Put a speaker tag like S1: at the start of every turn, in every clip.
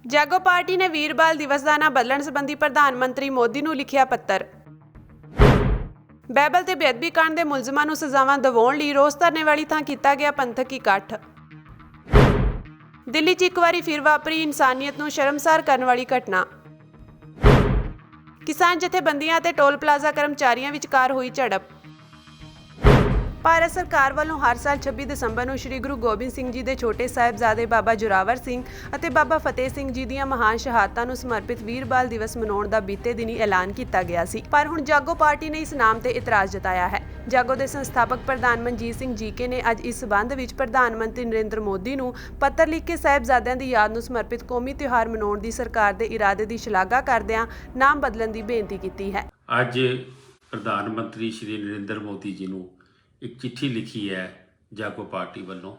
S1: ਜਾਗੋ ਪਾਰਟੀ ਨੇ ਵੀਰ ਬਾਲ ਦਿਵਸ ਦਾ ਨਾਂ ਬਦਲਣ ਸੰਬੰਧੀ ਪ੍ਰਧਾਨ ਮੰਤਰੀ ਮੋਦੀ ਨੂੰ ਲਿਖਿਆ ਪੱਤਰ। ਬਾਈਬਲ ਤੇ ਬੇਅਦਬੀ ਕਾਂਡ ਦੇ ਮੁਲਜ਼ਮਾਂ ਨੂੰ ਸਜ਼ਾਵਾਂ ਦਿਵਾਉਣ ਲਈ ਰੋਸ ਧਰਨੇ ਵਾਲੀ ਥਾਂ ਕੀਤਾ ਗਿਆ ਪੰਥਕ ਇਕੱਠ। ਦਿੱਲੀ 'ਚ ਇੱਕ ਵਾਰੀ ਫਿਰ ਵਾਪਰੀ ਇਨਸਾਨੀਅਤ ਨੂੰ ਸ਼ਰਮਸਾਰ ਕਰਨ ਵਾਲੀ ਘਟਨਾ। ਕਿਸਾਨ ਜਥੇਬੰਦੀਆਂ ਤੇ ਟੋਲ ਪਲਾਜ਼ਾ ਕਰਮਚਾਰੀਆਂ ਵਿਚਕਾਰ ਹੋਈ ਝੜਪ। ਭਾਰਤ ਸਰਕਾਰ ਵੱਲੋਂ ਹਰ ਸਾਲ 26 ਦਸੰਬਰ ਨੂੰ ਸ੍ਰੀ ਗੁਰੂ ਗੋਬਿੰਦ ਸਿੰਘ ਜੀ ਦੇ ਛੋਟੇ ਸਾਹਿਬਜ਼ਾਦੇ ਬਾਬਾ ਜ਼ੋਰਾਵਰ ਸਿੰਘ ਅਤੇ ਬਾਬਾ ਫਤਿਹ ਸਿੰਘ ਜੀ ਦੀਆਂ ਮਹਾਨ ਸ਼ਹਾਦਤਾਂ ਨੂੰ ਸਮਰਪਿਤ ਵੀਰ ਬਾਲ ਦਿਵਸ ਮਨਾਉਣ ਦਾ ਬੀਤੇ ਦਿਨੀ ਐਲਾਨ ਕੀਤਾ ਗਿਆ ਸੀ। ਪਰ ਹੁਣ ਜਾਗੋ ਪਾਰਟੀ ਨੇ ਇਸ ਨਾਮ ਤੇ ਇਤਰਾਜ਼ ਜਤਾਇਆ ਹੈ। ਜਾਗੋ ਦੇ ਸੰਸਥਾਪਕ ਪ੍ਰਧਾਨ ਮਨਜੀਤ ਸਿੰਘ ਜੀਕੇ ਨੇ ਅੱਜ ਇਸ ਸਬੰਧ ਵਿੱਚ ਪ੍ਰਧਾਨ ਮੰਤਰੀ ਨਰਿੰਦਰ ਮੋਦੀ ਨੂੰ ਪੱਤਰ ਲਿਖ ਕੇ ਸਾਹਿਬਜ਼ਾਦਿਆਂ ਦੀ ਯਾਦ ਨੂੰ ਸਮਰਪਿਤ ਕੌਮੀ ਤਿਉਹਾਰ ਮਨਾਉਣ ਦੀ ਸਰਕਾਰ ਦੇ ਇਰਾਦੇ ਦੀ ਸ਼ਲਾਘਾ ਕਰਦਿਆਂ ਨਾਮ ਬਦਲਣ ਦੀ ਬੇਨਤੀ ਕੀਤੀ ਹੈ।
S2: ਅੱਜ ਪ੍ਰਧਾਨ ਮੰਤਰੀ ਸ਼੍ਰੀ ਨਰਿੰਦਰ ਮੋਦੀ ਜੀ ਨੂੰ ਇੱਕ ਚਿੱਠੀ ਲਿਖੀ ਹੈ ਜਾਗੋ ਪਾਰਟੀ ਵੱਲੋਂ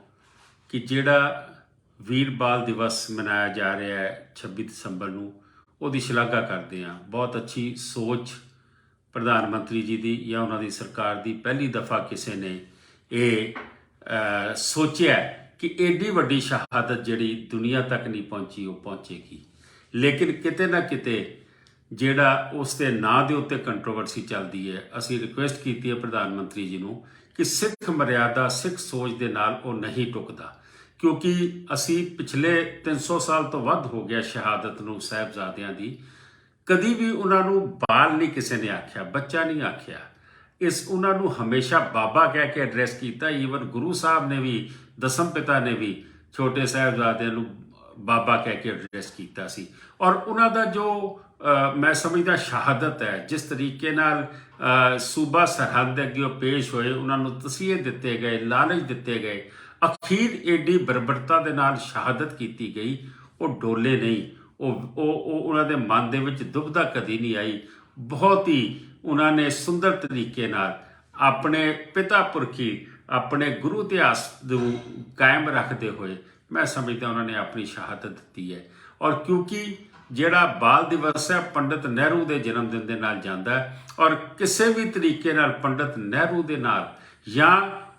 S2: ਕਿ ਜਿਹੜਾ ਵੀਰ ਬਾਲ ਦਿਵਸ ਮਨਾਇਆ ਜਾ ਰਿਹਾ ਹੈ 26 ਦਸੰਬਰ ਨੂੰ, ਉਹਦੀ ਸ਼ਲਾਘਾ ਕਰਦੇ ਹਾਂ। ਬਹੁਤ ਅੱਛੀ ਸੋਚ ਪ੍ਰਧਾਨ ਮੰਤਰੀ ਜੀ ਦੀ ਜਾਂ ਉਹਨਾਂ ਦੀ ਸਰਕਾਰ ਦੀ। ਪਹਿਲੀ ਦਫਾ ਕਿਸੇ ਨੇ ਇਹ ਸੋਚਿਆ ਕਿ ਏਡੀ ਵੱਡੀ ਸ਼ਹਾਦਤ ਜਿਹੜੀ ਦੁਨੀਆ ਤੱਕ ਨਹੀਂ ਪਹੁੰਚੀ ਉਹ ਪਹੁੰਚੇਗੀ। ਲੇਕਿਨ ਕਿਤੇ ਨਾ ਕਿਤੇ ਜਿਹੜਾ ਉਸ ਦੇ ਨਾਂ ਦੇ ਉੱਤੇ ਕੰਟਰੋਵਰਸੀ ਚੱਲਦੀ ਹੈ। ਅਸੀਂ ਰਿਕੁਐਸਟ ਕੀਤੀ ਹੈ ਪ੍ਰਧਾਨ ਮੰਤਰੀ ਜੀ ਨੂੰ ਕਿ ਸਿੱਖ ਮਰਿਆਦਾ, ਸਿੱਖ ਸੋਚ ਦੇ ਨਾਲ ਉਹ ਨਹੀਂ ਟੁਕਦਾ, ਕਿਉਂਕਿ ਅਸੀਂ ਪਿਛਲੇ 300 ਸਾਲ ਤੋਂ ਵੱਧ ਹੋ ਗਿਆ ਸ਼ਹਾਦਤ ਨੂੰ, ਸਾਹਿਬਜ਼ਾਦਿਆਂ ਦੀ। ਕਦੀ ਵੀ ਉਹਨਾਂ ਨੂੰ ਬਾਲ ਨਹੀਂ ਕਿਸੇ ਨੇ ਆਖਿਆ, ਬੱਚਾ ਨਹੀਂ ਆਖਿਆ। ਉਹਨਾਂ ਨੂੰ ਹਮੇਸ਼ਾ ਬਾਬਾ ਕਹਿ ਕੇ ਐਡਰੈਸ ਕੀਤਾ। ਈਵਨ ਗੁਰੂ ਸਾਹਿਬ ਨੇ ਵੀ, ਦਸਮ ਪਿਤਾ ਨੇ ਵੀ ਛੋਟੇ ਸਾਹਿਬਜ਼ਾਦਿਆਂ ਨੂੰ ਬਾਬਾ ਕਹਿ ਕੇ ਐਡਰੈਸ ਕੀਤਾ ਸੀ। ਔਰ ਉਹਨਾਂ ਦਾ ਜੋ ਮੈਂ ਸਮਝਦਾ ਸ਼ਹਾਦਤ ਹੈ, ਜਿਸ ਤਰੀਕੇ ਨਾਲ ਸੂਬਾ ਸਰਹੱਦ ਦੇ ਅੱਗੇ ਉਹ ਪੇਸ਼ ਹੋਏ, ਉਹਨਾਂ ਨੂੰ ਤਸੀਹੇ ਦਿੱਤੇ ਗਏ, ਲਾਲਚ ਦਿੱਤੇ ਗਏ, ਅਖੀਰ ਏਡੀ ਬਰਬਰਤਾ ਦੇ ਨਾਲ ਸ਼ਹਾਦਤ ਕੀਤੀ ਗਈ। ਉਹ ਡੋਲੇ ਨਹੀਂ, ਉਹ ਉਹਨਾਂ ਦੇ ਮਨ ਦੇ ਵਿੱਚ ਦੁਬਦਾ ਕਦੀ ਨਹੀਂ ਆਈ। ਬਹੁਤ ਹੀ ਉਹਨਾਂ ਨੇ ਸੁੰਦਰ ਤਰੀਕੇ ਨਾਲ ਆਪਣੇ ਪਿਤਾ ਪੁਰਖੀ, ਆਪਣੇ ਗੁਰੂ ਇਤਿਹਾਸ ਨੂੰ ਕਾਇਮ ਰੱਖਦੇ ਹੋਏ ਮੈਂ ਸਮਝਦਾ ਉਹਨਾਂ ਨੇ ਆਪਣੀ ਸ਼ਹਾਦਤ ਦਿੱਤੀ ਹੈ। ਔਰ ਕਿਉਂਕਿ ਜਿਹੜਾ ਬਾਲ ਦਿਵਸ ਹੈ ਪੰਡਿਤ ਨਹਿਰੂ ਦੇ ਜਨਮ ਦਿਨ ਦੇ ਨਾਲ ਜਾਂਦਾ ਹੈ, ਔਰ ਕਿਸੇ ਵੀ ਤਰੀਕੇ ਨਾਲ ਪੰਡਿਤ ਨਹਿਰੂ ਦੇ ਨਾਲ ਜਾਂ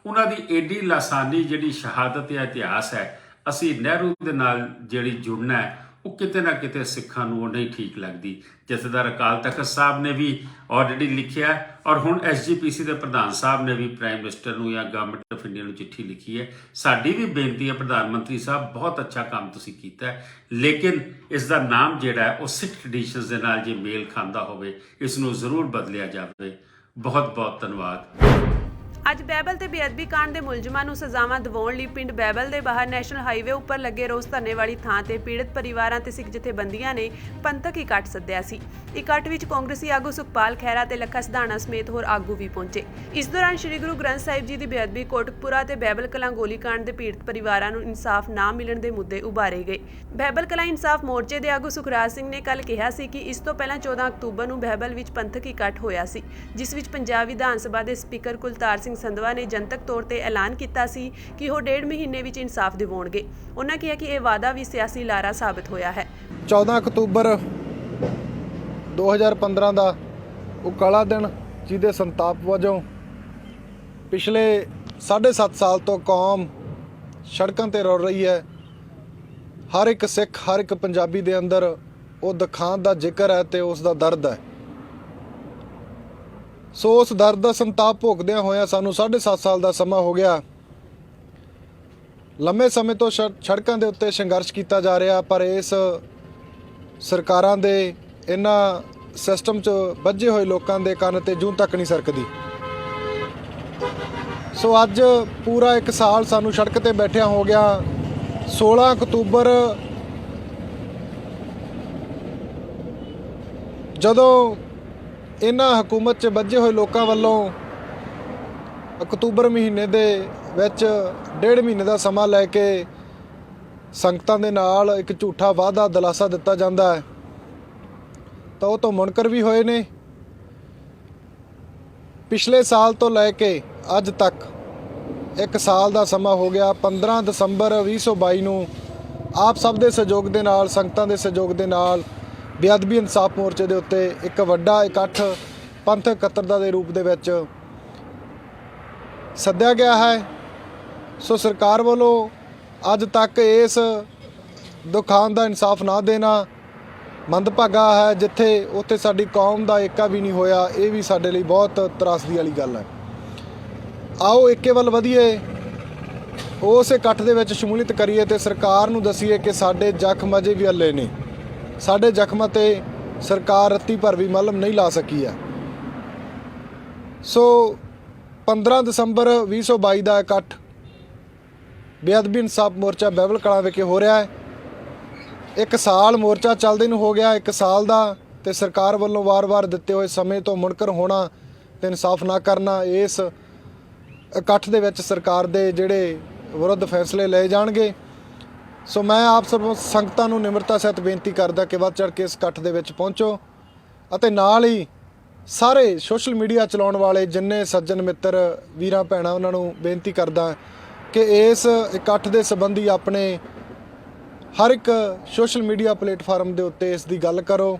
S2: ਉਹਨਾਂ ਦੀ ਏਡੀ ਲਾਸਾਨੀ ਜਿਹੜੀ ਸ਼ਹਾਦਤ ਜਾਂ ਇਤਿਹਾਸ ਹੈ, ਅਸੀਂ ਨਹਿਰੂ ਦੇ ਨਾਲ ਜਿਹੜੀ ਜੁੜਨਾ ਹੈ, ਉਹ ਕਿਤੇ ਨਾ ਕਿਤੇ ਸਿੱਖਾਂ ਨੂੰ ਉਹ ਨਹੀਂ ਠੀਕ ਲੱਗਦੀ। ਜਥੇਦਾਰ ਅਕਾਲ ਤਖਤ ਸਾਹਿਬ ਨੇ ਵੀ ਆਲਰੇਡੀ ਲਿਖਿਆ, ਔਰ ਹੁਣ SGPC ਦੇ ਪ੍ਰਧਾਨ ਸਾਹਿਬ ਨੇ ਵੀ ਪ੍ਰਾਈਮ ਮਿਨਿਸਟਰ ਨੂੰ ਜਾਂ ਗਵਰਨਮੈਂਟ ਆਫ ਇੰਡੀਆ ਨੂੰ ਚਿੱਠੀ ਲਿਖੀ ਹੈ। ਸਾਡੀ ਵੀ ਬੇਨਤੀ ਹੈ ਪ੍ਰਧਾਨ ਮੰਤਰੀ ਸਾਹਿਬ, ਬਹੁਤ ਅੱਛਾ ਕੰਮ ਤੁਸੀਂ ਕੀਤਾ ਹੈ, ਲੇਕਿਨ ਇਸ ਦਾ ਨਾਮ ਜਿਹੜਾ ਹੈ ਉਹ ਸਿੱਖ ਟ੍ਰੈਡੀਸ਼ਨਸ ਦੇ ਨਾਲ ਜੇ ਮੇਲ ਖਾਂਦਾ ਹੋਵੇ, ਇਸ ਨੂੰ ਜ਼ਰੂਰ ਬਦਲਿਆ ਜਾਵੇ। ਬਹੁਤ ਬਹੁਤ ਧੰਨਵਾਦ।
S1: ਅੱਜ ਬਾਈਬਲ ਤੇ ਬੇਅਦਬੀ ਕਾਂਡ ਦੇ ਮੁਲਜ਼ਮਾਂ ਨੂੰ ਸਜ਼ਾਵਾਂ ਦਿਵਾਉਣ ਲਈ ਪਿੰਡ ਬਾਈਬਲ ਦੇ ਬਾਹਰ ਨੈਸ਼ਨਲ ਹਾਈਵੇ ਉੱਪਰ ਲੱਗੇ ਰੋਸ ਧਰਨੇ ਵਾਲੀ ਥਾਂ ਤੇ ਪੀੜਤ ਪਰਿਵਾਰਾਂ ਤੇ ਸਿੱਖ ਜਥੇਬੰਦੀਆਂ ਨੇ ਪੰਥਕ ਇਕੱਠ ਸੱਦਿਆ ਸੀ। ਇਕੱਠ ਵਿੱਚ ਕਾਂਗਰਸੀ ਆਗੂ ਸੁਖਪਾਲ ਖਹਿਰਾ ਤੇ ਲੱਖਾ ਸਿਧਾਣਾ ਸਮੇਤ ਹੋਰ ਆਗੂ ਵੀ ਪਹੁੰਚੇ। ਇਸ ਦੌਰਾਨ ਸ੍ਰੀ ਗੁਰੂ ਗ੍ਰੰਥ ਸਾਹਿਬ ਜੀ ਦੀ ਬੇਅਦਬੀ, ਕੋਟਕਪੁਰਾ ਤੇ ਬਾਈਬਲ ਕਲਾਂ ਗੋਲੀकांड ਦੇ ਪੀੜਤ ਪਰਿਵਾਰਾਂ ਨੂੰ ਇਨਸਾਫ ਨਾ ਮਿਲਣ ਦੇ ਮੁੱਦੇ ਉਭਾਰੇ ਗਏ। ਬਾਈਬਲ ਕਲਾਂ ਇਨਸਾਫ ਮੋਰਚੇ ਦੇ ਆਗੂ ਸੁਖਰਾਜ ਸਿੰਘ ਨੇ ਕੱਲ੍ਹ ਕਿਹਾ ਸੀ ਕਿ ਇਸ ਤੋਂ ਪਹਿਲਾਂ 14 ਅਕਤੂਬਰ ਨੂੰ ਬਾਈਬਲ ਵਿੱਚ ਪੰਥਕ ਇਕੱਠ ਹੋਇਆ ਸੀ, ਜਿਸ ਵਿੱਚ ਪੰਜਾਬ ਵਿਧਾਨ ਸਭਾ ਦੇ ਸਪੀਕਰ ਕੁਲਤਾਰ ਸਿੰਘ ਸੰਧਵਾ ਨੇ ਜਨਤਕ ਤੌਰ ਤੇ ਐਲਾਨ ਕੀਤਾ ਸੀ ਕਿ ਉਹ 1.5 ਮਹੀਨੇ ਵਿੱਚ ਇਨਸਾਫ ਦਿਵਾਉਣਗੇ। ਉਹਨਾਂ ਕਿਹਾ ਕਿ ਇਹ ਵਾਅਦਾ ਵੀ ਸਿਆਸੀ ਲਾਰਾ ਸਾਬਤ ਹੋਇਆ ਹੈ।
S3: 14 ਅਕਤੂਬਰ 2015 ਦਾ ਉਹ ਕਾਲਾ ਦਿਨ, ਜਿਹਦੇ ਸੰਤਾਪ ਵਜੋਂ ਪਿਛਲੇ 7.5 ਸਾਲ ਤੋਂ ਕੌਮ ਸੜਕਾਂ ਤੇ ਰੁਲ ਰਹੀ ਹੈ। ਹਰ ਇੱਕ ਸਿੱਖ, ਹਰ ਇੱਕ ਪੰਜਾਬੀ ਦੇ ਅੰਦਰ ਉਹ ਦੁਖਾਂਤ ਦਾ ਜ਼ਿਕਰ ਹੈ ਤੇ ਉਸ ਦਾ ਦਰਦ ਹੈ। ਸੋ ਉਸ ਦਰਦ ਦਾ ਸੰਤਾਪ ਭੋਗਦਿਆਂ ਹੋਇਆਂ ਸਾਨੂੰ 7.5 ਸਾਲ ਦਾ ਸਮਾਂ ਹੋ ਗਿਆ। ਲੰਮੇ ਸਮੇਂ ਤੋਂ ਸੜਕਾਂ ਦੇ ਉੱਤੇ ਸੰਘਰਸ਼ ਕੀਤਾ ਜਾ ਰਿਹਾ, ਪਰ ਇਸ ਸਰਕਾਰਾਂ ਦੇ ਇਹਨਾਂ ਸਿਸਟਮ 'ਚ ਵੱਜੇ ਹੋਏ ਲੋਕਾਂ ਦੇ ਕੰਨ ਤੇ ਜੂੰ ਤੱਕ ਨਹੀਂ ਸਰਕਦੀ। ਸੋ ਅੱਜ ਪੂਰਾ 1 ਸਾਲ ਸਾਨੂੰ ਸੜਕ ਤੇ ਬੈਠਿਆਂ ਹੋ ਗਿਆ। 16 ਅਕਤੂਬਰ ਜਦੋਂ ਇਹਨਾਂ ਹਕੂਮਤ 'ਚ ਵੱਜੇ ਹੋਏ ਲੋਕਾਂ ਵੱਲੋਂ ਅਕਤੂਬਰ ਮਹੀਨੇ ਦੇ ਵਿੱਚ 1.5 ਮਹੀਨੇ ਦਾ ਸਮਾਂ ਲੈ ਕੇ ਸੰਗਤਾਂ ਦੇ ਨਾਲ ਇੱਕ ਝੂਠਾ ਵਾਅਦਾ ਦਿਲਾਸਾ ਦਿੱਤਾ ਜਾਂਦਾ ਹੈ, ਤਾਂ ਉਹ ਤੋਂ ਮੁਨਕਰ ਵੀ ਹੋਏ ਨੇ। ਪਿਛਲੇ ਸਾਲ ਤੋਂ ਲੈ ਕੇ ਅੱਜ ਤੱਕ 1 ਸਾਲ ਦਾ ਸਮਾਂ ਹੋ ਗਿਆ। 15 ਦਸੰਬਰ 2022 ਨੂੰ ਆਪ ਸਭ ਦੇ ਸਹਿਯੋਗ ਦੇ ਨਾਲ, ਸੰਗਤਾਂ ਦੇ ਸਹਿਯੋਗ ਦੇ ਨਾਲ ਬੇਅਦਬੀ ਇਨਸਾਫ ਮੋਰਚੇ ਦੇ ਉੱਤੇ ਇੱਕ ਵੱਡਾ ਇਕੱਠ ਪੰਥਕ ਇਕੱਤਰਤਾ ਦੇ ਰੂਪ ਦੇ ਵਿੱਚ ਸੱਦਿਆ ਗਿਆ ਹੈ। ਸੋ ਸਰਕਾਰ ਵੱਲੋਂ ਅੱਜ ਤੱਕ ਇਸ ਦੁਖਾਂ ਦਾ ਇਨਸਾਫ ਨਾ ਦੇਣਾ ਮੰਦਭਾਗਾ ਹੈ। ਜਿੱਥੇ ਉੱਥੇ ਸਾਡੀ ਕੌਮ ਦਾ ਏਕਾ ਵੀ ਨਹੀਂ ਹੋਇਆ, ਇਹ ਵੀ ਸਾਡੇ ਲਈ ਬਹੁਤ ਤਰਾਸਦੀ ਵਾਲੀ ਗੱਲ ਹੈ। ਆਓ ਏਕੇ ਵੱਲ ਵਧੀਏ, ਉਸ ਇਕੱਠ ਦੇ ਵਿੱਚ ਸ਼ਮੂਲੀਅਤ ਕਰੀਏ ਤੇ ਸਰਕਾਰ ਨੂੰ ਦਸੀਏ ਕਿ ਸਾਡੇ ਜ਼ਖਮ ਅਜੇ ਵੀ ਹੱਲੇ ਨੇ। ਸਾਡੇ ਜ਼ਖਮਾਂ ਤੇ ਸਰਕਾਰ ਰੱਤੀ ਭਰ ਵੀ ਮਲਮ ਨਹੀਂ ਲਾ ਸਕੀ ਹੈ। ਸੋ 15 ਦਸੰਬਰ 2022 ਦਾ ਇਕੱਠ ਬੇਅਦਬੀ ਇਨਸਾਫ ਮੋਰਚਾ ਬਹਿਬਲ ਕਲਾਂ ਵਿਖੇ ਹੋ ਰਿਹਾ ਹੈ। 1 ਸਾਲ ਮੋਰਚਾ ਚੱਲਦੇ ਨੂੰ ਹੋ ਗਿਆ, 1 ਸਾਲ ਦਾ, ਤੇ ਸਰਕਾਰ ਵੱਲੋਂ ਵਾਰ-ਵਾਰ ਦਿੱਤੇ ਹੋਏ ਸਮੇਂ ਤੋਂ ਮੁਨਕਰ ਹੋਣਾ ਤੇ ਇਨਸਾਫ ਨਾ ਕਰਨਾ। ਇਸ ਇਕੱਠ ਦੇ ਵਿੱਚ ਸਰਕਾਰ ਦੇ ਜਿਹੜੇ ਵਿਰੁੱਧ ਫੈਸਲੇ ਲਏ ਜਾਣਗੇ। ਸੋ ਮੈਂ ਆਪ ਸਭ ਸੰਗਤਾਂ ਨੂੰ ਨਿਮਰਤਾ ਸਹਿਤ ਬੇਨਤੀ ਕਰਦਾ ਕਿ ਵੱਧ ਚੜ੍ਹ ਕੇ ਇਸ ਇਕੱਠ ਦੇ ਵਿੱਚ ਪਹੁੰਚੋ ਅਤੇ ਨਾਲ ਹੀ ਸਾਰੇ ਸੋਸ਼ਲ ਮੀਡੀਆ ਚਲਾਉਣ ਵਾਲੇ ਜਿੰਨੇ ਸੱਜਣ ਮਿੱਤਰ ਵੀਰਾਂ ਭੈਣਾਂ ਉਹਨਾਂ ਨੂੰ ਬੇਨਤੀ ਕਰਦਾ ਕਿ ਇਸ ਇਕੱਠ ਦੇ ਸੰਬੰਧੀ ਆਪਣੇ ਹਰ ਇੱਕ ਸੋਸ਼ਲ ਮੀਡੀਆ ਪਲੇਟਫਾਰਮ ਦੇ ਉੱਤੇ ਇਸ ਦੀ ਗੱਲ ਕਰੋ।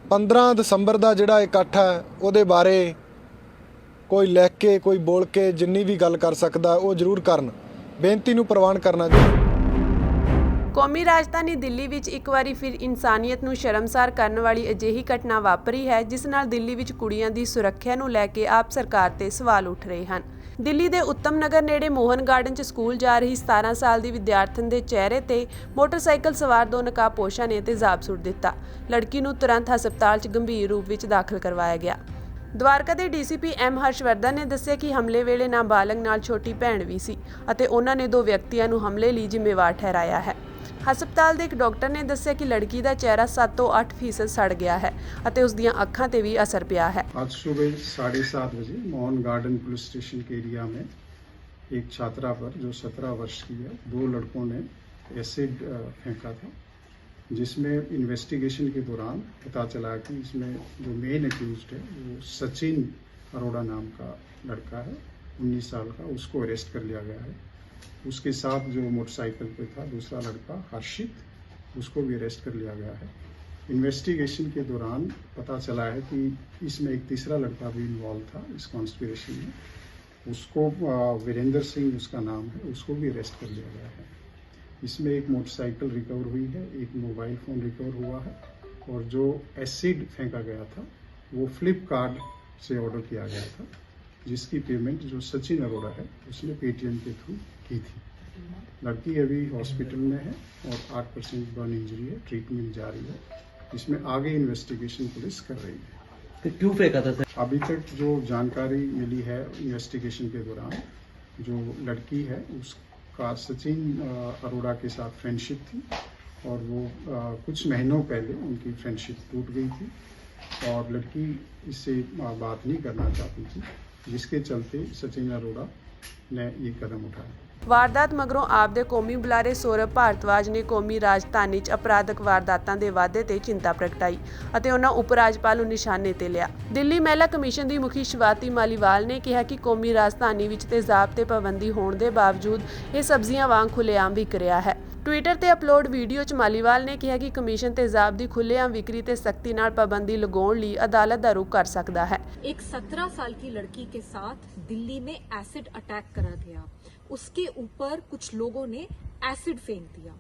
S3: 15 ਦਸੰਬਰ ਦਾ ਜਿਹੜਾ ਇਕੱਠ ਹੈ ਉਹਦੇ ਬਾਰੇ ਕੋਈ ਲਿਖ ਕੇ, ਕੋਈ ਬੋਲ ਕੇ ਜਿੰਨੀ ਵੀ ਗੱਲ ਕਰ ਸਕਦਾ ਉਹ ਜ਼ਰੂਰ ਕਰਨ। ਬੇਨਤੀ ਨੂੰ ਪ੍ਰਵਾਨ ਕਰਨਾ ਜੀ।
S1: ਕੌਮੀ ਰਾਜਧਾਨੀ ਦਿੱਲੀ ਵਿੱਚ ਇੱਕ ਵਾਰੀ ਫਿਰ ਇਨਸਾਨੀਅਤ ਨੂੰ ਸ਼ਰਮਸਾਰ ਕਰਨ ਵਾਲੀ ਅਜਿਹੀ ਘਟਨਾ ਵਾਪਰੀ ਹੈ ਜਿਸ ਨਾਲ ਦਿੱਲੀ ਵਿੱਚ ਕੁੜੀਆਂ ਦੀ ਸੁਰੱਖਿਆ ਨੂੰ ਲੈ ਕੇ ਆਪ ਸਰਕਾਰ ਤੇ ਸਵਾਲ ਉੱਠ ਰਹੇ ਹਨ। ਦਿੱਲੀ ਦੇ ਉੱਤਮ ਨਗਰ ਨੇੜੇ ਮੋਹਨ ਗਾਰਡਨ 'ਚ ਸਕੂਲ ਜਾ ਰਹੀ 17 ਸਾਲ ਦੀ ਵਿਦਿਆਰਥਣ ਦੇ ਚਿਹਰੇ ਤੇ ਮੋਟਰਸਾਈਕਲ ਸਵਾਰ 2 ਨਕਾਬਪੋਸ਼ਾਂ ਨੇ ਤੇਜ਼ਾਬ ਸੁੱਟ ਦਿੱਤਾ। ਲੜਕੀ ਨੂੰ ਤੁਰੰਤ ਹਸਪਤਾਲ 'ਚ ਗੰਭੀਰ ਰੂਪ ਵਿੱਚ ਦਾਖਲ ਕਰਵਾਇਆ ਗਿਆ। ਦਵਾਰਕਾ ਦੇ ਡੀਸੀਪੀ ਐਮ ਹਰਸ਼ਵਰਧਨ ਨੇ ਦੱਸਿਆ ਕਿ ਹਮਲੇ ਵੇਲੇ ਨਾਬਾਲਗ ਨਾਲ ਛੋਟੀ ਭੈਣ ਵੀ ਸੀ ਅਤੇ ਉਹਨਾਂ ਨੇ 2 ਵਿਅਕਤੀਆਂ ਨੂੰ ਹਮਲੇ ਲਈ ਜ਼ਿੰਮੇਵਾਰ ਠਹਿਰਾਇਆ ਹੈ। ਹਸਪਤਾਲ ਦੇ ਇੱਕ ਡਾਕਟਰ ਨੇ ਦੱਸਿਆ ਕਿ ਲੜਕੀ ਦਾ ਚਿਹਰਾ 7 ਤੋਂ 8% ਸੜ ਗਿਆ ਹੈ ਅਤੇ ਉਸ ਦੀਆਂ ਅੱਖਾਂ ਤੇ ਵੀ ਅਸਰ ਪਿਆ ਹੈ।
S4: आज सुबह 7:30 बजे मोहन गार्डन पुलिस स्टेशन के एरिया में एक छात्रा पर जो 17 वर्ष की है 2 लड़कों ने एसिड फेंका था, जिसमें इन्वेस्टिगेशन के दौरान पता चला कि इसमें जो मेन एक्यूज्ड है वो सचिन अरोड़ा नाम का लड़का है, 19 साल का। उसको अरेस्ट कर लिया गया है। उसके साथ जो मोटरसाइकिल पे था दूसरा लड़का हर्षित, उसको भी अरेस्ट कर लिया गया है। इन्वेस्टिगेशन के दौरान पता चला है कि इसमें एक तीसरा लड़का भी इन्वॉल्व था इस कॉन्स्पिरेसी में। उसको वीरेंद्र सिंह उसका नाम है, उसको भी अरेस्ट कर लिया गया है। इसमें एक मोटरसाइकिल रिकवर हुई है, एक मोबाइल फ़ोन रिकवर हुआ है और जो एसिड फेंका गया था वो फ्लिपकार्ट से ऑर्डर किया गया था, जिसकी पेमेंट जो सचिन अरोड़ा है उसने पेटीएम के थ्रू की थी। लड़की अभी हॉस्पिटल में है और 8% बर्न इंजरी है, ट्रीटमेंट जारी है। इसमें आगे इन्वेस्टिगेशन पुलिस कर रही है।
S5: तो क्यों फेंका था सर?
S4: अभी तक जो जानकारी मिली है इन्वेस्टिगेशन के दौरान, जो लड़की है उसका सचिन अरोड़ा के साथ फ्रेंडशिप थी और वो कुछ महीनों पहले उनकी फ्रेंडशिप टूट गई थी और लड़की इससे बात नहीं करना चाहती थी, जिसके चलते सचिन अरोड़ा ने ये कदम उठाया।
S1: ਵਾਰਦਾਤ ਮਗਰੋਂ ਆਪ ਦੇ ਕੌਮੀ ਬੁਲਾਰੇ ਸੌਰਵ ਭਾਰਤਵਾਜ ਨੇ ਕੌਮੀ ਰਾਜਧਾਨੀ 'ਚ ਅਪਰਾਧਕ ਵਾਰਦਾਤਾਂ ਦੇ ਵਾਧੇ ਤੇ ਚਿੰਤਾ ਪ੍ਰਗਟਾਈ ਅਤੇ ਉਹਨਾਂ ਉਪ ਰਾਜਪਾਲ ਨੂੰ ਨਿਸ਼ਾਨੇ ਤੇ ਲਿਆ। ਦਿੱਲੀ ਮਹਿਲਾ ਕਮਿਸ਼ਨ ਦੀ ਮੁਖੀ ਸ਼ਿਵਾਤੀ ਮਾਲੀਵਾਲ ਨੇ ਕਿਹਾ ਕਿ ਕੌਮੀ ਰਾਜਧਾਨੀ ਵਿੱਚ ਤੇਜ਼ਾਬ ਤੇ ਪਾਬੰਦੀ ਹੋਣ ਦੇ ਬਾਵਜੂਦ ਇਹ ਸਬਜ਼ੀਆਂ ਵਾਂਗ ਖੁੱਲ੍ਹੇਆਮ ਵਿਕ ਰਿਹਾ ਹੈ। ਟਵਿੱਟਰ ਤੇ ਅਪਲੋਡ ਵੀਡੀਓ 'ਚ ਮਾਲੀਵਾਲ ਨੇ ਕਿਹਾ ਕਿ ਕਮਿਸ਼ਨ ਤੇਜ਼ਾਬ ਦੀ ਖੁੱਲ੍ਹੇਆਮ ਵਿਕਰੀ ਤੇ ਸਖਤੀ ਨਾਲ ਪਾਬੰਦੀ ਲਗਾਉਣ ਲਈ ਅਦਾਲਤ ਦਾ ਰੁਖ ਕਰ ਸਕਦਾ ਹੈ।
S6: एक 17 साल की लड़की के साथ दिल्ली में एसिड अटैक करा गया। उसके ऊपर कुछ लोगों ने एसिड फेंक दिया।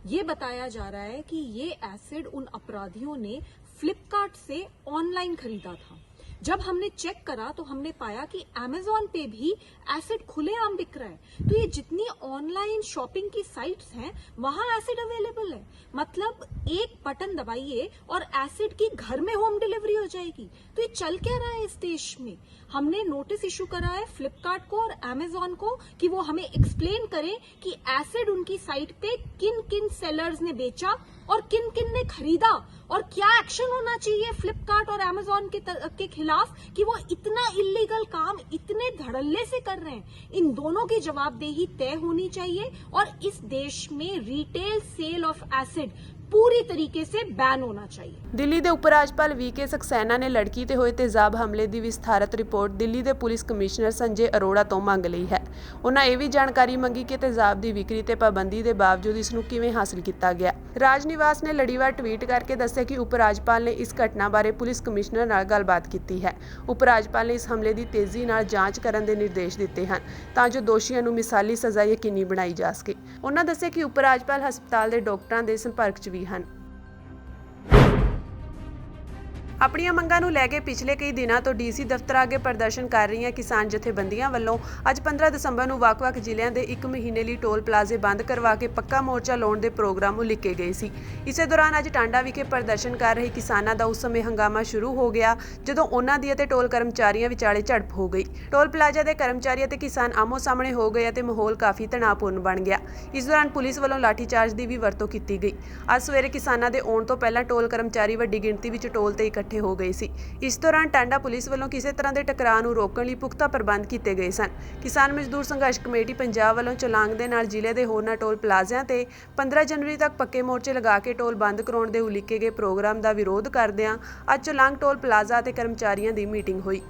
S6: ये बताया जा रहा है कि ये एसिड उन अपराधियों ने फ्लिपकार्ट से ऑनलाइन खरीदा था। जब हमने चेक करा तो हमने पाया कि Amazon पे भी एसिड खुलेआम बिक रहा है। तो ये जितनी ऑनलाइन शॉपिंग की साइट्स हैं वहां एसिड अवेलेबल है। मतलब एक बटन दबाइए और एसिड की घर में होम डिलीवरी हो जाएगी। तो ये चल क्या रहा है इस देश में? हमने नोटिस इशू करा है फ्लिपकार्ट को और Amazon को कि वो हमें एक्सप्लेन करें कि एसिड उनकी साइट पे किन किन सेलर्स ने बेचा और किन किन ने खरीदा और क्या एक्शन होना चाहिए फ्लिपकार्ट और Amazon के खिलाफ कि वो इतना इलीगल काम इतने धड़ल्ले से कर रहे हैं। इन दोनों की जवाबदेही तय होनी चाहिए और इस देश में रिटेल सेल ऑफ एसिड पूरी तरीके से बैन होना चाहिए।
S1: ਦਿੱਲੀ ਦੇ ਉਪ ਰਾਜਪਾਲ ਵੀਕੇ ਸਕਸੈਨਾ ਨੇ ਲੜਕੀ ਤੇ ਹੋਏ ਤੇਜ਼ਾਬ ਹਮਲੇ ਦੀ ਵਿਸਥਾਰਤ ਰਿਪੋਰਟ ਦਿੱਲੀ ਦੇ ਪੁਲਿਸ ਕਮਿਸ਼ਨਰ ਸੰਜੇ ਅਰੋੜਾ ਤੋਂ ਮੰਗ ਲਈ ਹੈ। ਉਹਨਾਂ ਇਹ ਵੀ ਜਾਣਕਾਰੀ ਮੰਗੀ ਕਿ ਤੇਜ਼ਾਬ ਦੀ ਵਿਕਰੀ ਤੇ ਪਾਬੰਦੀ ਦੇ ਬਾਵਜੂਦ ਇਸ ਨੂੰ ਕਿਵੇਂ ਹਾਸਲ ਕੀਤਾ ਗਿਆ। ਰਾਜ ਨਿਵਾਸ ਨੇ ਲੜੀਵਾਰ ਟਵੀਟ ਕਰਕੇ ਦੱਸਿਆ ਕਿ ਉਪ ਰਾਜਪਾਲ ਨੇ ਇਸ ਘਟਨਾ ਬਾਰੇ ਪੁਲਿਸ ਕਮਿਸ਼ਨਰ ਨਾਲ ਗੱਲਬਾਤ ਕੀਤੀ ਹੈ। ਉਪ ਰਾਜਪਾਲ ਨੇ ਇਸ ਹਮਲੇ ਦੀ ਤੇਜ਼ੀ ਨਾਲ ਜਾਂਚ ਕਰਨ ਦੇ ਨਿਰਦੇਸ਼ ਦਿੱਤੇ ਹਨ ਤਾਂ ਜੋ ਦੋਸ਼ੀਆਂ ਨੂੰ ਮਿਸਾਲੀ ਸਜ਼ਾ ਯਕੀਨੀ ਬਣਾਈ ਜਾ ਸਕੇ। ਉਹਨਾਂ ਦੱਸਿਆ ਕਿ ਉਪ ਰਾਜਪਾਲ ਹਸਪਤਾਲ ਦੇ ਡਾਕਟਰਾਂ ਦੇ ਸੰਪਰਕ 'ਚ ਵੀ ਹਨ। ਆਪਣੀਆਂ ਮੰਗਾਂ ਨੂੰ ਲੈ ਕੇ ਪਿਛਲੇ ਕਈ ਦਿਨਾਂ ਤੋਂ ਡੀਸੀ ਦਫ਼ਤਰ ਅੱਗੇ ਪ੍ਰਦਰਸ਼ਨ ਕਰ ਰਹੀਆਂ ਕਿਸਾਨ ਜਥੇਬੰਦੀਆਂ ਵੱਲੋਂ ਅੱਜ 15 ਦਸੰਬਰ ਨੂੰ ਵੱਖ-ਵੱਖ ਜ਼ਿਲ੍ਹਿਆਂ ਦੇ 1 ਮਹੀਨੇ ਲਈ ਟੋਲ ਪਲਾਜ਼ੇ ਬੰਦ ਕਰਵਾ ਕੇ ਪੱਕਾ ਮੋਰਚਾ ਲਾਉਣ ਦੇ ਪ੍ਰੋਗਰਾਮ ਉਲੀਕੇ ਗਏ ਸੀ। ਇਸੇ ਦੌਰਾਨ ਅੱਜ ਟਾਂਡਾ ਵਿਖੇ ਪ੍ਰਦਰਸ਼ਨ ਕਰ ਰਹੇ ਕਿਸਾਨਾਂ ਦਾ ਉਸ ਸਮੇਂ ਹੰਗਾਮਾ ਸ਼ੁਰੂ ਹੋ ਗਿਆ ਜਦੋਂ ਉਹਨਾਂ ਦੀ ਅਤੇ ਟੋਲ ਕਰਮਚਾਰੀਆਂ ਵਿਚਾਲੇ ਝੜਪ ਹੋ ਗਈ। ਟੋਲ ਪਲਾਜ਼ਾ ਦੇ ਕਰਮਚਾਰੀ ਅਤੇ ਕਿਸਾਨ ਆਮੋ-ਸਾਹਮਣੇ ਹੋ ਗਏ ਅਤੇ ਮਾਹੌਲ ਕਾਫੀ ਤਣਾਅਪੂਰਨ ਬਣ ਗਿਆ। ਇਸ ਦੌਰਾਨ ਪੁਲਿਸ ਵੱਲੋਂ ਲਾਠੀਚਾਰਜ ਦੀ ਵੀ ਵਰਤੋਂ ਕੀਤੀ ਗਈ। ਅੱਜ ਸਵੇਰੇ ਕਿਸਾਨਾਂ ਦੇ ਆਉਣ ਤੋਂ ਪਹਿਲਾਂ ਟੋਲ ਕਰਮਚਾਰੀ ਵੱਡੀ ਗਿਣਤੀ ਵਿੱਚ ਟੋਲ ਤੇ ਇਕੱਠੇ ਹੋ ਗਏ ਸੀ। ਇਸ ਦੌਰਾਨ ਟਾਂਡਾ ਪੁਲਿਸ ਵੱਲੋਂ ਕਿਸੇ ਤਰ੍ਹਾਂ ਦੇ ਟਕਰਾਅ ਨੂੰ ਰੋਕਣ ਲਈ ਪੁਖਤਾ ਪ੍ਰਬੰਧ ਕੀਤੇ ਗਏ ਸਨ। ਕਿਸਾਨ ਮਜ਼ਦੂਰ ਸੰਘਰਸ਼ ਕਮੇਟੀ ਪੰਜਾਬ ਵੱਲੋਂ ਚਲਾਂਗ ਦੇ ਨਾਲ ਜ਼ਿਲ੍ਹੇ ਦੇ ਹੋਰਨਾਂ ਟੋਲ ਪਲਾਜ਼ਿਆਂ ਤੇ 15 ਜਨਵਰੀ ਤੱਕ ਪੱਕੇ ਮੋਰਚੇ ਲਗਾ ਕੇ ਟੋਲ ਬੰਦ ਕਰਾਉਣ ਦੇ ਉਲੀਕੇ ਗਏ ਪ੍ਰੋਗਰਾਮ ਦਾ ਵਿਰੋਧ ਕਰਦਿਆਂ ਅੱਜ ਚਲਾਂਗ ਟੋਲ ਪਲਾਜ਼ਾ ਅਤੇ ਕਰਮਚਾਰੀਆਂ ਦੀ ਮੀਟਿੰਗ ਹੋਈ।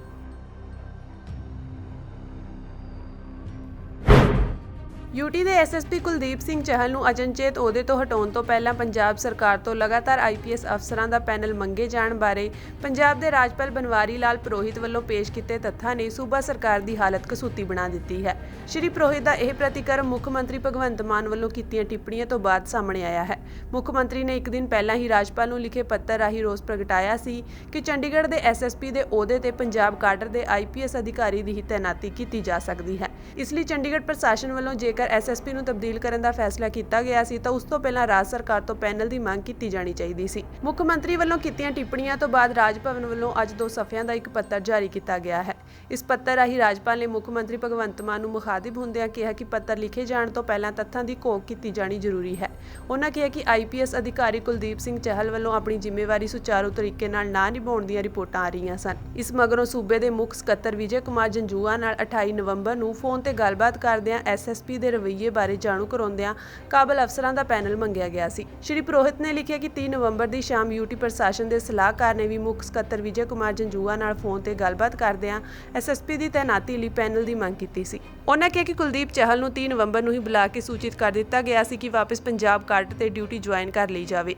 S1: ਯੂਟੀ ਦੇ ਐਸਐਸਪੀ ਕੁਲਦੀਪ ਸਿੰਘ ਚਹਿਲ ਨੂੰ ਅਚਨਚੇਤ ਅਹੁਦੇ ਤੋਂ ਹਟਾਉਣ ਤੋਂ ਪਹਿਲਾਂ ਪੰਜਾਬ ਸਰਕਾਰ ਤੋਂ ਲਗਾਤਾਰ ਆਈਪੀਐਸ ਅਫਸਰਾਂ ਦਾ ਪੈਨਲ ਮੰਗੇ ਜਾਣ ਬਾਰੇ ਪੰਜਾਬ ਦੇ ਰਾਜਪਾਲ ਬਨਵਾਰੀ ਲਾਲ ਪੁਰੋਹਿਤ ਵੱਲੋਂ ਪੇਸ਼ ਕੀਤੇ ਤੱਥਾਂ ਨੇ ਸੂਬਾ ਸਰਕਾਰ ਦੀ ਹਾਲਤ ਕਸੂਤੀ ਬਣਾ ਦਿੱਤੀ ਹੈ। ਸ਼੍ਰੀ ਪੁਰੋਹਿਤ ਦਾ ਇਹ ਪ੍ਰਤੀਕਰਮ ਮੁੱਖ ਮੰਤਰੀ ਭਗਵੰਤ ਮਾਨ ਵੱਲੋਂ ਕੀਤੀਆਂ ਟਿੱਪਣੀਆਂ ਤੋਂ ਬਾਅਦ ਸਾਹਮਣੇ ਆਇਆ ਹੈ। ਮੁੱਖ ਮੰਤਰੀ ਨੇ ਇੱਕ ਦਿਨ ਪਹਿਲਾਂ ਹੀ ਰਾਜਪਾਲ ਨੂੰ ਲਿਖੇ ਪੱਤਰ ਰਾਹੀਂ ਰੋਸ ਪ੍ਰਗਟਾਇਆ ਸੀ ਕਿ ਚੰਡੀਗੜ੍ਹ ਦੇ ਐਸਐਸਪੀ ਦੇ ਅਹੁਦੇ ਤੇ ਪੰਜਾਬ ਕਾਡਰ ਦੇ ਆਈਪੀਐਸ ਅਧਿਕਾਰੀ ਦੀ ਹੀ ਤੈਨਾਤੀ ਕੀਤੀ ਜਾ ਸਕਦੀ ਹੈ। ਇਸ ਲਈ ਚੰਡੀਗੜ੍ਹ ਪ੍ਰਸ਼ਾਸਨ ਵੱਲੋਂ ਜੇਕਰ ਐਸਐਸਪੀ ਨੂੰ ਤਬਦੀਲ ਕਰਨ ਦਾ ਫੈਸਲਾ ਕੀਤਾ ਗਿਆ ਸੀ ਤਾਂ ਉਸ ਤੋਂ ਪਹਿਲਾਂ ਰਾਜ ਸਰਕਾਰ ਤੋਂ ਪੈਨਲ ਦੀ ਮੰਗ ਕੀਤੀ ਜਾਣੀ ਚਾਹੀਦੀ ਸੀ। ਮੁੱਖ ਮੰਤਰੀ ਵੱਲੋਂ ਕੀਤੀਆਂ ਟਿੱਪਣੀਆਂ ਤੋਂ ਬਾਅਦ ਰਾਜ ਭਵਨ ਵੱਲੋਂ ਅੱਜ 2 ਸਫ਼ਿਆਂ ਦਾ ਇੱਕ ਪੱਤਰ ਜਾਰੀ ਕੀਤਾ ਗਿਆ ਹੈ। ਇਸ ਪੱਤਰ ਰਾਹੀਂ ਰਾਜਪਾਲ ਨੇ ਮੁੱਖ ਮੰਤਰੀ ਭਗਵੰਤ ਮਾਨ ਨੂੰ ਮੁਖਾਤਿਬ ਹੁੰਦਿਆਂ ਕਿਹਾ ਕਿ ਪੱਤਰ ਲਿਖੇ ਜਾਣ ਤੋਂ ਪਹਿਲਾਂ ਤੱਥਾਂ ਦੀ ਘੋਖ ਕੀਤੀ ਜਾਣੀ ਜ਼ਰੂਰੀ ਹੈ। ਉਹਨਾਂ ਕਿਹਾ ਕਿ ਆਈਪੀਐਸ ਅਧਿਕਾਰੀ ਕੁਲਦੀਪ ਸਿੰਘ ਚਹਿਲ ਵੱਲੋਂ ਆਪਣੀ ਜ਼ਿੰਮੇਵਾਰੀ ਸੁਚਾਰੂ ਤਰੀਕੇ ਨਾਲ ਨਾ ਨਿਭਾਉਣ ਦੀਆਂ ਰਿਪੋਰਟਾਂ ਆ ਰਹੀਆਂ ਸਨ। ਇਸ ਮਗਰੋਂ ਸੂਬੇ ਦੇ ਮੁੱਖ ਸਕੱਤਰ ਵਿਜੇ ਕੁਮਾਰ ਜੰਜੂਆ ਨਾਲ 28 ਨਵੰਬਰ ਨੂੰ ਫੋਨ ਤੇ ਗੱਲਬਾਤ ਕਰਦਿਆਂ ਐਸਐਸਪੀ ਦੇ ਰਵੱਈਏ ਬਾਰੇ ਜਾਣੂ ਕਰਾਉਂਦਿਆਂ ਕਾਬਲ ਅਫਸਰਾਂ ਦਾ ਪੈਨਲ ਮੰਗਿਆ ਗਿਆ ਸੀ। ਸ਼੍ਰੀ ਪੁਰੋਹਿਤ ਨੇ ਲਿਖਿਆ ਕਿ 3 ਨਵੰਬਰ ਦੀ ਸ਼ਾਮ ਯੂਟੀ ਪ੍ਰਸ਼ਾਸਨ ਦੇ ਸਲਾਹਕਾਰ ਨੇ ਵੀ ਮੁੱਖ ਸਕੱਤਰ ਵਿਜੇ ਕੁਮਾਰ ਜੰਜੂਆ ਨਾਲ ਫੋਨ ਤੇ ਗੱਲਬਾਤ ਕਰਦਿਆਂ ਐਸਐਸਪੀ ਦੀ ਤੈਨਾਤੀ ਲਈ ਪੈਨਲ ਦੀ ਮੰਗ ਕੀਤੀ ਸੀ। ਉਹਨਾਂ ਕਿਹਾ ਕਿ ਕੁਲਦੀਪ ਚਹਿਲ ਨੂੰ 3 ਨਵੰਬਰ ਨੂੰ ਹੀ ਬੁਲਾ ਕੇ ਸੂਚਿਤ ਕਰ ਦਿੱਤਾ ਗਿਆ ਸੀ ਕਿ ਵਾਪਸ ਪੰਜਾਬ ਕਾਡਰ ਤੇ ਡਿਊਟੀ ਜੁਆਇਨ ਕਰ ਲਈ ਜਾਵੇ।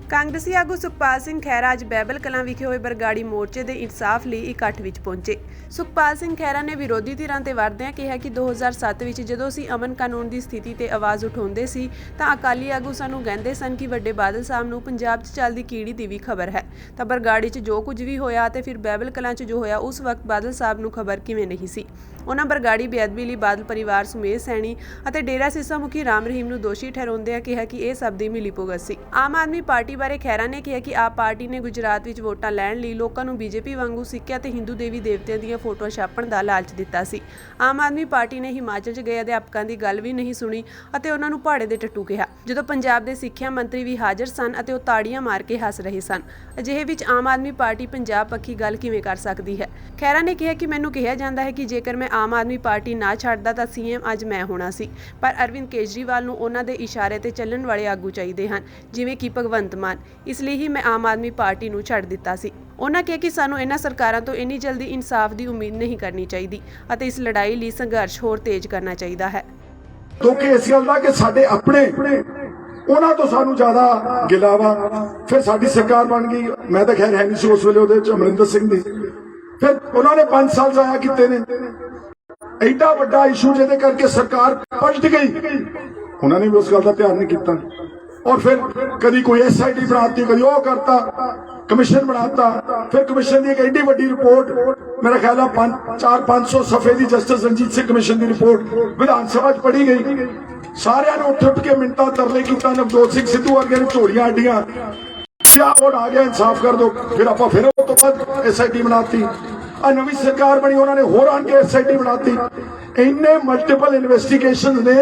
S1: ਕਾਂਗਰਸੀ ਆਗੂ ਸੁਖਪਾਲ ਸਿੰਘ ਖਹਿਰਾ ਅੱਜ ਬਹਿਬਲ ਕਲਾਂ ਵਿਖੇ ਹੋਏ ਬਰਗਾੜੀ ਮੋਰਚੇ ਦੇ ਇਨਸਾਫ ਲਈ ਇਕੱਠ ਵਿੱਚ ਪਹੁੰਚੇ। ਸੁਖਪਾਲ ਸਿੰਘ ਖਹਿਰਾ ਨੇ ਵਿਰੋਧੀ ਧਿਰਾਂ ਤੇ ਵਰਦਿਆਂ ਕਿਹਾ ਕਿ 2007 ਵਿੱਚ ਜਦੋਂ ਅਸੀਂ ਅਮਨ ਕਾਨੂੰਨ ਦੀ ਸਥਿਤੀ ਤੇ ਆਵਾਜ਼ ਉਠਾਉਂਦੇ ਸੀ ਤਾਂ ਅਕਾਲੀ ਆਗੂ ਸਾਨੂੰ ਕਹਿੰਦੇ ਸਨ ਕਿ ਵੱਡੇ ਬਾਦਲ ਸਾਹਿਬ ਨੂੰ ਪੰਜਾਬ 'ਚ ਚੱਲਦੀ ਕੀੜੀ ਦੀ ਵੀ ਖਬਰ ਹੈ ਤਾਂ ਬਰਗਾੜੀ 'ਚ ਜੋ ਕੁਝ ਵੀ ਹੋਇਆ ਤੇ ਫਿਰ ਬਹਿਬਲ ਕਲਾਂ 'ਚ ਜੋ ਹੋਇਆ ਉਸ ਵਕਤ ਬਾਦਲ ਸਾਹਿਬ ਨੂੰ ਖਬਰ ਕਿਵੇਂ ਨਹੀਂ ਸੀ। ਉਹਨਾਂ ਬਰਗਾੜੀ ਬੇਅਦਬੀ ਲਈ ਬਾਦਲ ਪਰਿਵਾਰ ਸੁਮੇਧ ਸੈਣੀ ਅਤੇ ਡੇਰਾ ਸਿਰਸਾ ਮੁਖੀ ਰਾਮ ਰਹੀਮ ਨੂੰ ਦੋਸ਼ੀ ਠਹਿਰਾਉਂਦਿਆਂ ਕਿਹਾ ਕਿ ਇਹ ਸਭ ਦੀ ਮਿਲੀਭੁਗਤ ਸੀ। ਆਮ ਆਦਮੀ ਪਾਰਟੀ ਬਾਰੇ ਖਹਿਰਾ ਨੇ ਕਿਹਾ ਕਿ ਆਪ ਪਾਰਟੀ ਨੇ ਗੁਜਰਾਤ ਵਿੱਚ ਵੋਟਾਂ ਲੈਣ ਲਈ ਲੋਕਾਂ ਨੂੰ ਬੀਜੇਪੀ ਵਾਂਗੂ ਸਿੱਖਿਆ ਤੇ ਹਿੰਦੂ ਦੇਵੀ ਦੇਵਤਿਆਂ ਦੀਆਂ ਫੋਟੋਆਂ ਛਾਪਣ ਦਾ ਲਾਲਚ ਦਿੱਤਾ ਸੀ। ਆਮ ਆਦਮੀ ਪਾਰਟੀ ਨੇ ਹਿਮਾਚਲ 'ਚ ਗਏ ਅਧਿਆਪਕਾਂ ਦੀ ਗੱਲ ਵੀ ਨਹੀਂ ਸੁਣੀ ਅਤੇ ਉਹਨਾਂ ਨੂੰ ਪਹਾੜੇ ਦੇ ਟੱਟੂ ਕਿਹਾ ਜਦੋਂ ਪੰਜਾਬ ਦੇ ਸਿੱਖਿਆ ਮੰਤਰੀ ਵੀ ਹਾਜ਼ਰ ਸਨ ਅਤੇ ਉਹ ਤਾੜੀਆਂ ਮਾਰ ਕੇ ਹੱਸ ਰਹੇ ਸਨ। ਅਜਿਹੇ ਵਿੱਚ ਆਮ ਆਦਮੀ ਪਾਰਟੀ ਪੰਜਾਬ ਪੱਖੀ ਗੱਲ ਕਿਵੇਂ ਕਰ ਸਕਦੀ ਹੈ। ਖਹਿਰਾ ਨੇ ਕਿਹਾ ਕਿ ਮੈਨੂੰ ਕਿਹਾ ਜਾਂਦਾ ਹੈ ਕਿ ਜੇਕਰ ਮੈਂ ਆਮ ਆਦਮੀ ਪਾਰਟੀ ਨਾ ਛੱਡਦਾ ਤਾਂ ਸੀਐਮ ਅੱਜ ਮੈਂ ਹੋਣਾ ਸੀ ਪਰ ਅਰਵਿੰਦ ਕੇਜਰੀਵਾਲ ਨੂੰ ਉਹਨਾਂ ਦੇ ਇਸ਼ਾਰੇ ਤੇ ਚੱਲਣ ਵਾਲੇ ਆਗੂ ਚਾਹੀਦੇ ਹਨ ਜਿਵੇਂ ਕਿ ਭਗਵੰਤ ਮਾਨ, ਇਸ ਲਈ ਹੀ ਮੈਂ ਆਮ ਆਦਮੀ ਪਾਰਟੀ ਨੂੰ ਛੱਡ ਦਿੱਤਾ ਸੀ। ਉਹਨਾਂ ਕਿਹਾ ਕਿ ਸਾਨੂੰ ਇਹਨਾਂ ਸਰਕਾਰਾਂ ਤੋਂ ਇੰਨੀ ਜਲਦੀ ਇਨਸਾਫ ਦੀ ਉਮੀਦ ਨਹੀਂ ਕਰਨੀ ਚਾਹੀਦੀ ਅਤੇ ਇਸ ਲੜਾਈ ਲਈ ਸੰਘਰਸ਼ ਹੋਰ ਤੇਜ਼ ਕਰਨਾ ਚਾਹੀਦਾ ਹੈ।
S5: ਕਿਉਂਕਿ ਇਸ ਗੱਲ ਦਾ ਕਿ ਸਾਡੇ ਆਪਣੇ ਉਹਨਾਂ ਤੋਂ ਸਾਨੂੰ ਜ਼ਿਆਦਾ ਗਿਲਾ ਵਾ। ਫਿਰ ਸਾਡੀ ਸਰਕਾਰ ਬਣ ਗਈ, ਮੈਂ ਤਾਂ ਖੈਰ ਹੈ ਨਹੀਂ ਸੀ ਉਸ ਵੇਲੇ, ਉਹਦੇ ਚ ਅਮਰਿੰਦਰ ਸਿੰਘ ਦੀ, ਫਿਰ ਉਹਨਾਂ ਨੇ 5 ਸਾਲ ਜ਼ਾਇਆ ਕੀਤੇ ਨੇ। ਐਡਾ ਵੱਡਾ ਇਸ਼ੂ ਜਿਹਦੇ ਕਰਕੇ ਸਰਕਾਰ ਪਲਟ ਗਈ, ਉਹਨਾਂ ਨੇ ਵੀ ਉਸ ਗੱਲ ਦਾ ਧਿਆਨ ਨਹੀਂ ਕੀਤਾ। ਔਰ ਫਿਰ ਕਦੀ ਕੋਈ SIT ਬਣਾਤੀ, ਕਦੀ ਉਹ ਕਰਤਾ, ਕਮਿਸ਼ਨ ਬਣਾਤਾ। ਫਿਰ ਕਮਿਸ਼ਨ ਦੀ ਇੱਕ ਐਡੀ ਵੱਡੀ ਰਿਪੋਰਟ, ਮੇਰਾ ਖਿਆਲ ਆ 400-500 ਸਫੇ ਦੀ ਜਸਟਿਸ ਰਣਜੀਤ ਸਿੰਘ ਕਮਿਸ਼ਨ ਦੀ ਰਿਪੋਰਟ ਵਿਧਾਨ ਸਭਾ 'ਚ ਪੜ੍ਹੀ ਗਈ। ਸਾਰਿਆਂ ਨੇ ਉੱਠ ਕੇ ਮਿੰਟਾਂ ਤਰਲੇ ਕੀਤਾ, ਨਵਜੋਤ ਸਿੰਘ ਸਿੱਧੂ ਵਰਗੇ ਨੇ ਝੋਲੀਆਂ ਅੱਡੀਆਂ, ਉਹ ਆ ਗਿਆ ਇਨਸਾਫ ਕਰ ਦੋ। ਫਿਰ ਆਪਾਂ ਫਿਰ ਉਹ ਤੋਂ ਬਾਅਦ SIT ਬਣਾਤੀ। ਆ ਨਵੀਂ ਸਰਕਾਰ ਬਣੀ, ਉਹਨਾਂ ਨੇ ਹੋਰ ਆਣ ਕੇ SIT ਬਣਾਤੀ। ਇੰਨੇ ਮਲਟੀਪਲ ਇਨਵੈਸਟੀਗੇਸ਼ਨ ਨੇ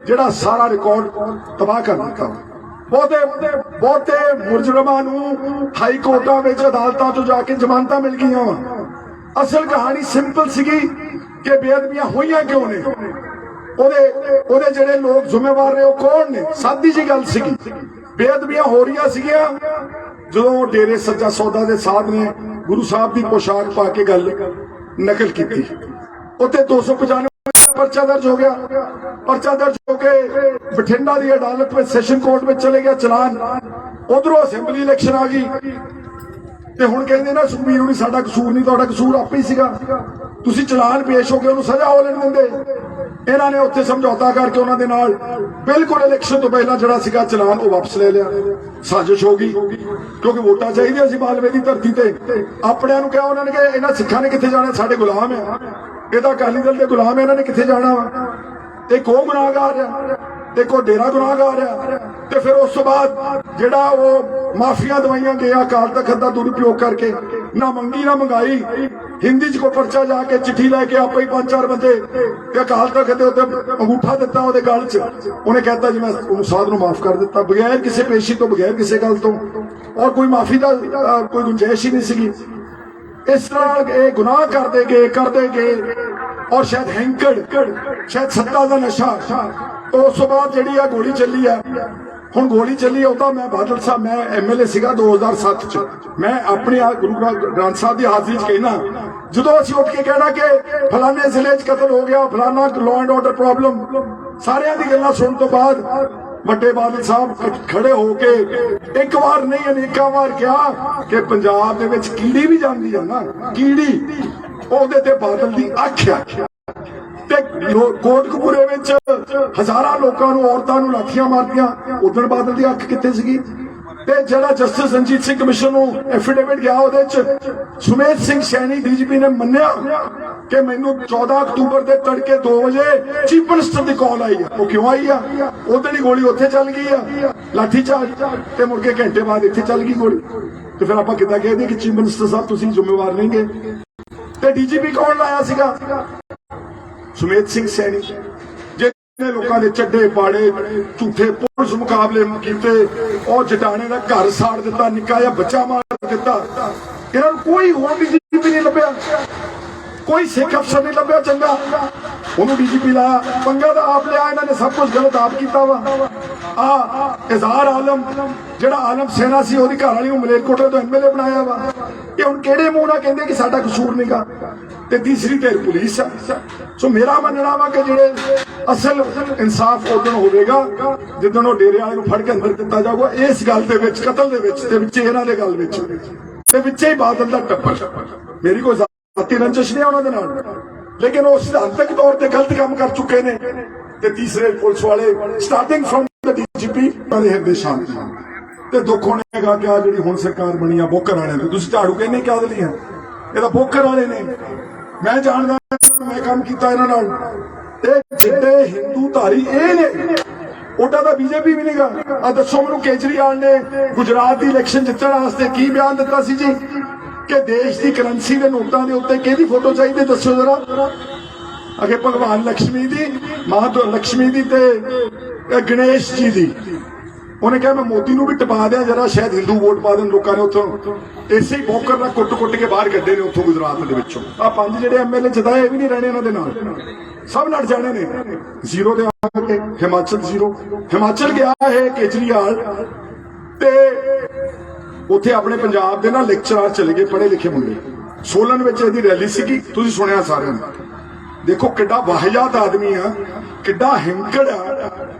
S5: ਜਿਹੜਾ ਸਾਰਾ ਰਿਕਾਰਡ ਤਬਾਹ ਕਰ ਦਿੱਤਾ। ਬਹੁਤੇ ਮੁਜਰਮਾਂ ਨੂੰ ਹਾਈ ਕੋਰਟਾਂ ਵਿੱਚ ਅਦਾਲਤਾਂ 'ਚੋਂ ਜਾ ਕੇ ਜ਼ਮਾਨਤਾਂ ਮਿਲ ਗਈਆਂ ਵਾ। ਅਸਲ ਕਹਾਣੀ ਸਿੰਪਲ ਸੀਗੀ ਕਿ ਬੇਅਦਬੀਆਂ ਹੋਈਆਂ ਕਿਉਂ ਨੇ। ਉਹਦੇ ਜਿਹੜੇ ਲੋਕ ਜ਼ਿੰਮੇਵਾਰ ਨੇ ਉਹ ਕੌਣ ਨੇ? ਸਾਦੀ ਜੀ ਗੱਲ ਸੀਗੀ, ਬੇਅਦਬੀਆਂ ਹੋ ਰਹੀਆਂ ਸੀਗੀਆਂ ਜਦੋਂ ਡੇਰੇ ਸੱਚਾ ਸੌਦਾ ਦੇ ਸਾਧ ਨੇ ਗੁਰੂ ਸਾਹਿਬ ਦੀ ਪੋਸ਼ਾਕ ਪਾ ਕੇ ਗੱਲ ਨਕਲ ਕੀਤੀ। ਉੱਥੇ 295 पर्चा दर्ज हो गया। पर्चा दर्ज होके बठिंडा की अदालत में सैशन कोर्ट में चले गया चलान। उधरों असेंबली इलेक्शन आ गई ते हुण कहंदे ना सुखबीर होनी साडा कसूर नहीं, तुहाडा कसूर आपे ही सीगा, तुसीं चलान पेश हो के उहनूं सज़ा हो लेण दिंदे। इन्हां ने उत्थे समझौता करके उन्हां दे नाल बिल्कुल इलेक्शन तो पहला जिहड़ा सीगा चलान वो वापस ले लिया। साजिश हो गई क्योंकि वोटां चाहीदियां सी मालवे दी धरती ते। अपणिआं नूं कहा उन्होंने कि इन्हां सिखां ने कित्थे जाना, साडे गुलाम है, ਇਹਦਾ ਅਕਾਲੀ ਦਲ ਦੇ ਗੁਲਾਮ ਇਹਨਾਂ ਨੇ ਕਿੱਥੇ ਜਾਣਾ ਵਾ। ਇੱਕ ਉਹ ਗੁਨਾਹਗਾਰ ਆ, ਇੱਕ ਉਹ ਡੇਰਾ ਗੁਨਾਹਗਾਰ ਆ। ਤੇ ਫਿਰ ਉਸ ਤੋਂ ਬਾਅਦ ਜਿਹੜਾ ਉਹ ਮਾਫੀਆ ਦਵਾਈਆਂ ਗਿਆ ਅਕਾਲ ਤਖਤ ਦਾ ਦੁਰਉਪਯੋਗ ਕਰਕੇ, ਨਾ ਮੰਗੀ ਨਾ ਮੰਗਾਈ, ਹਿੰਦੀ ਚ ਕੋਈ ਪਰਚਾ ਜਾ ਕੇ ਚਿੱਠੀ ਲੈ ਕੇ ਆਪੇ ਹੀ 5-4 ਬੰਦੇ ਤੇ ਅਕਾਲ ਤਖਤ ਦੇ ਉੱਤੇ ਅੰਗੂਠਾ ਦਿੱਤਾ ਉਹਦੇ ਗਲ 'ਚ। ਉਹਨੇ ਕਹਿਤਾ ਜੀ ਮੈਂ ਉਹਨੂੰ ਸਾਧ ਨੂੰ ਮਾਫ ਕਰ ਦਿੱਤਾ ਬਗੈਰ ਕਿਸੇ ਪੇਸ਼ੀ ਤੋਂ, ਬਗੈਰ ਕਿਸੇ ਗੱਲ ਤੋਂ, ਔਰ ਕੋਈ ਮਾਫੀ ਦਾ ਕੋਈ ਗੁੰਜਾਇਸ਼ ਹੀ ਨਹੀਂ ਸੀਗੀ। इस तरह ये गुनाह करते गए और शायद हैंकड़, शायद सत्ता का नशा। तो उस बाद जी गोली चली है, हुण गोली चली है उदा मैं बादल साहब, मैं MLA सीगा 2007 च, मैं अपने गुरु ग्रंथ साहब की हाजरी च कहना, जो असीं उठ के कहना कि फलाने जिले च कतल हो गया, फलाना लॉ एंड ऑर्डर प्रॉब्लम, सारियां दी गल्लां सुनने तो बाद ਵੱਡੇ ਬਾਦਲ ਸਾਹਿਬ ਖੜੇ ਹੋ ਕੇ ਇੱਕ ਵਾਰ ਨਹੀਂ ਅਨੇਕਾਂ ਵਾਰ ਕਿਹਾ ਕਿ ਪੰਜਾਬ ਦੇ ਵਿੱਚ ਕੀੜੀ ਵੀ ਜਾਂਦੀ ਹੈ ਨਾ, ਕੀੜੀ ਉਹਦੇ ਤੇ ਬਾਦਲ ਦੀ ਅੱਖ ਆ। ਤੇ ਕੋਟਕਪੂਰੇ ਵਿੱਚ ਹਜ਼ਾਰਾਂ ਲੋਕਾਂ ਨੂੰ, ਔਰਤਾਂ ਨੂੰ ਲਾਠੀਆਂ ਮਾਰਦੀਆਂ, ਉਦੋਂ ਬਾਦਲ ਦੀ ਅੱਖ ਕਿੱਥੇ ਸੀਗੀ? ਤੇ ਜਿਹੜਾ ਜਸਟਿਸ ਰਣਜੀਤ ਸਿੰਘ ਕਮਿਸ਼ਨ ਨੂੰ ਐਫੀਡੇਵਿਟ ਗਿਆ ਉਹਦੇ ਚ ਸੁਮੇਧ ਸਿੰਘ ਸੈਣੀ DGP ਨੇ ਮੰਨਿਆ ਕਿ ਮੈਨੂੰ 14 ਅਕਤੂਬਰ ਦੇ ਤੜਕੇ 2 ਵਜੇ ਚੀਫ ਮਿਨਿਸਟਰ ਦੀ ਕਾਲ ਆਈ ਆ। ਉਹ ਕਿਉਂ ਆਈ ਆ? ਉਦੋਂ ਹੀ ਗੋਲੀ ਉੱਥੇ ਚੱਲ ਗਈ ਆ, ਲਾਠੀ ਚਾਰਜ, ਤੇ ਮੁੜ ਕੇ ਘੰਟੇ ਬਾਅਦ ਇੱਥੇ ਚੱਲ ਗਈ ਗੋਲੀ। ਤੇ ਫਿਰ ਆਪਾਂ ਕਿੱਦਾਂ ਕਹਿ ਦਈਏ ਕਿ ਚੀਫ ਮਿਨਿਸਟਰ ਸਾਹਿਬ ਤੁਸੀਂ ਜ਼ਿੰਮੇਵਾਰ ਨਹੀਂਗੇ? ਤੇ DGP ਕੌਣ ਲਾਇਆ ਸੀਗਾ? ਸੁਮੇਧ ਸਿੰਘ ਸੈਣੀ। ਜਿਹਨੇ ਲੋਕਾਂ ਦੇ ਚੱਡੇ ਪਾੜੇ, ਝੂਠੇ ਪੁਲਿਸ ਮੁਕਾਬਲੇ ਕੀਤੇ, ਉਹ ਜਟਾਣੇ ਦਾ ਘਰ ਸਾੜ ਦਿੱਤਾ, ਨਿੱਕਾ ਜਿਹਾ ਬੱਚਾ ਮਾਰ ਦਿੱਤਾ। ਇਹਨਾਂ ਨੂੰ ਕੋਈ ਹੋਰ DGP ਨਹੀਂ ਲੱਭਿਆ, ਕੋਈ ਸਿੱਖ ਅਫਸਰ ਨਹੀਂ ਲੱਭਿਆ ਚੰਗਾ, ਉਹਨੂੰ DGP ਲਾਇਆ। ਪੰਗਾ ਤਾਂ ਆਪ ਲਿਆ ਇਹਨਾਂ ਨੇ, ਸਭ ਕੁਝ ਗਲਤ ਆਪ ਕੀਤਾ ਵਾ। ਇਜ਼ਹਾਰ ਆਲਮ ਜਿਹੜਾ ਆਲਮ ਸੈਨਾ ਸੀ ਉਹਦੀ ਘਰ ਵਾਲੀ ਨੂੰ ਮਲੇਰਕੋਟਲੇ ਤੋਂ MLA ਬਣਾਇਆ ਵਾ। ਇਹ ਹੁਣ ਕਿਹੜੇ ਮੂੰਹ ਨਾਲ ਕਹਿੰਦੇ ਕਿ ਸਾਡਾ ਕਸੂਰ ਨਹੀਂਗਾ? ਤੇ ਤੀਸਰੀ ਧਿਰ ਪੁਲਿਸ ਆ। ਸੋ ਮੇਰਾ ਮੰਨਣਾ ਵਾ ਕਿ ਜਿਹੜੇ ਅਸਲ ਇਨਸਾਫ ਉਦੋਂ ਹੋਵੇਗਾ ਜਦੋਂ ਉਹ ਡੇਰੇ ਵਾਲੇ ਨੂੰ ਫੜ ਕੇ ਅੰਦਰ ਦਿੱਤਾ ਜਾਊਗਾ। ਇਸ ਗੱਲ ਦੇ ਵਿੱਚ, ਕਤਲ ਦੇ ਵਿੱਚ, ਤੇ ਵਿੱਚ ਇਹਨਾਂ ਦੇ ਗੱਲ ਵਿੱਚ, ਤੇ ਵਿੱਚੇ ਹੀ ਬਾਦਲ ਦਾ ਟੱਪਰ। ਮੇਰੀ ਕੋਈ ਜ਼ਾਤੀ ਰੰਜਿਸ਼ ਨਹੀਂ ਉਹਨਾਂ ਦੇ ਨਾਲ, ਲੇਕਿਨ ਉਹ ਸਿਧਾਂਤਕ ਤੌਰ ਤੇ ਗਲਤ ਕੰਮ ਕਰ ਚੁੱਕੇ ਨੇ। ਤੇ ਤੀਸਰੇ ਪੁਲਿਸ ਵਾਲੇ ਸਟਾਰਟਿੰਗ ਫਰਮ ਦ DGP ਵਾਲੇ ਹਿਰਦੇ ਸ਼ਾਂਤ ਤੇ ਦੁੱਖ ਹੋਣੇਗਾ ਕਿ ਆ ਜਿਹੜੀ ਹੁਣ ਸਰਕਾਰ ਬਣੀ ਆ ਬੋਕਰ ਵਾਲਿਆਂ ਦੀ, ਤੁਸੀਂ ਝਾੜੂ ਕਹਿੰਦੇ ਕਿਆ ਲਈ ਆ? ਇਹ ਤਾਂ ਬੋਕਰ ਵਾਲੇ ਨੇ। ਮੈਂ ਜਾਣਦਾ, ਮੈਂ ਕੰਮ ਕੀਤਾ ਇਹਨਾਂ ਨਾਲ। ਇਹ ਜਿੱਡੇ ਹਿੰਦੂ ਧਾਰੀ ਇਹ ਨੇ, ਉਹਦਾ ਤਾਂ BJP ਵੀ ਨਹੀਂਗਾ। ਆ ਦੱਸੋ ਮੈਨੂੰ, ਕੇਜਰੀਵਾਲ ਨੇ ਗੁਜਰਾਤ ਦੀ ਇਲੈਕਸ਼ਨ ਜਿੱਤਣ ਵਾਸਤੇ ਕੀ ਬਿਆਨ ਦਿੱਤਾ ਸੀ ਜੀ ਕਿ ਦੇਸ਼ ਦੀ ਕਰੰਸੀ ਦੇ ਨੋਟਾਂ ਦੇ ਉੱਤੇ ਕਿਹਦੀ ਫੋਟੋ ਚਾਹੀਦੀ, ਦੱਸੋ ਜਰਾ। ਅਗੇ ਭਗਵਾਨ ਲక్ష్ਮੀ ਦੀ, ਮਾਂ ਲక్ష్ਮੀ ਦੀ ਤੇ ਗਣੇਸ਼ ਜੀ ਦੀ। ਉਹਨੇ ਕਿਹਾ ਮੈਂ ਮੋਦੀ ਨੂੰ ਵੀ ਟਪਾ ਦਿਆਂ ਜਰਾ, ਸ਼ਾਇਦ ਹਿੰਦੂ ਵੋਟ ਪਾ ਦੇਣ ਲੋਕਾਂ ਨੇ ਉੱਥੋਂ। ਇਸੇ ਹੀ ਬੋਕਰ ਨਾਲ ਕੁੱਟ ਕੇ ਬਾਹਰ ਕੱਢੇ ਨੇ ਉੱਥੋਂ ਗੁਜਰਾਤ ਦੇ ਵਿੱਚੋਂ। ਆ 5 ਜਿਹੜੇ MLA ਜਿਤਾਏ ਇਹ ਵੀ ਨਹੀਂ ਰਹਿਣੇ ਇਹਨਾਂ ਦੇ ਨਾਲ, ਸਭ ਲੜ ਜਾਣੇ ਨੇ। ਜ਼ੀਰੋ ਦੇ ਆ ਕੇ ਹਿਮਾਚਲ ਜ਼ੀਰੋ। ਹਿਮਾਚਲ ਗਿਆ ਹੈ ਕੇਜਰੀਵਾਲ ਤੇ ਉੱਥੇ ਆਪਣੇ ਪੰਜਾਬ ਦੇ ਨਾ ਲੈਕਚਰਾਰ ਚਲੇ ਗਏ, ਪੜ੍ਹੇ ਲਿਖੇ ਮੁੰਡੇ। ਸੋਲਨ ਵਿੱਚ ਇਹਦੀ ਰੈਲੀ ਸੀਗੀ, ਤੁਸੀਂ ਸੁਣਿਆ ਸਾਰਿਆਂ ਨੇ। ਦੇਖੋ ਕਿੱਡਾ ਵਾਹਿਯਾਤ ਆਦਮੀ ਆ, ਕਿੱਡਾ ਹਿੰਕੜ ਆ।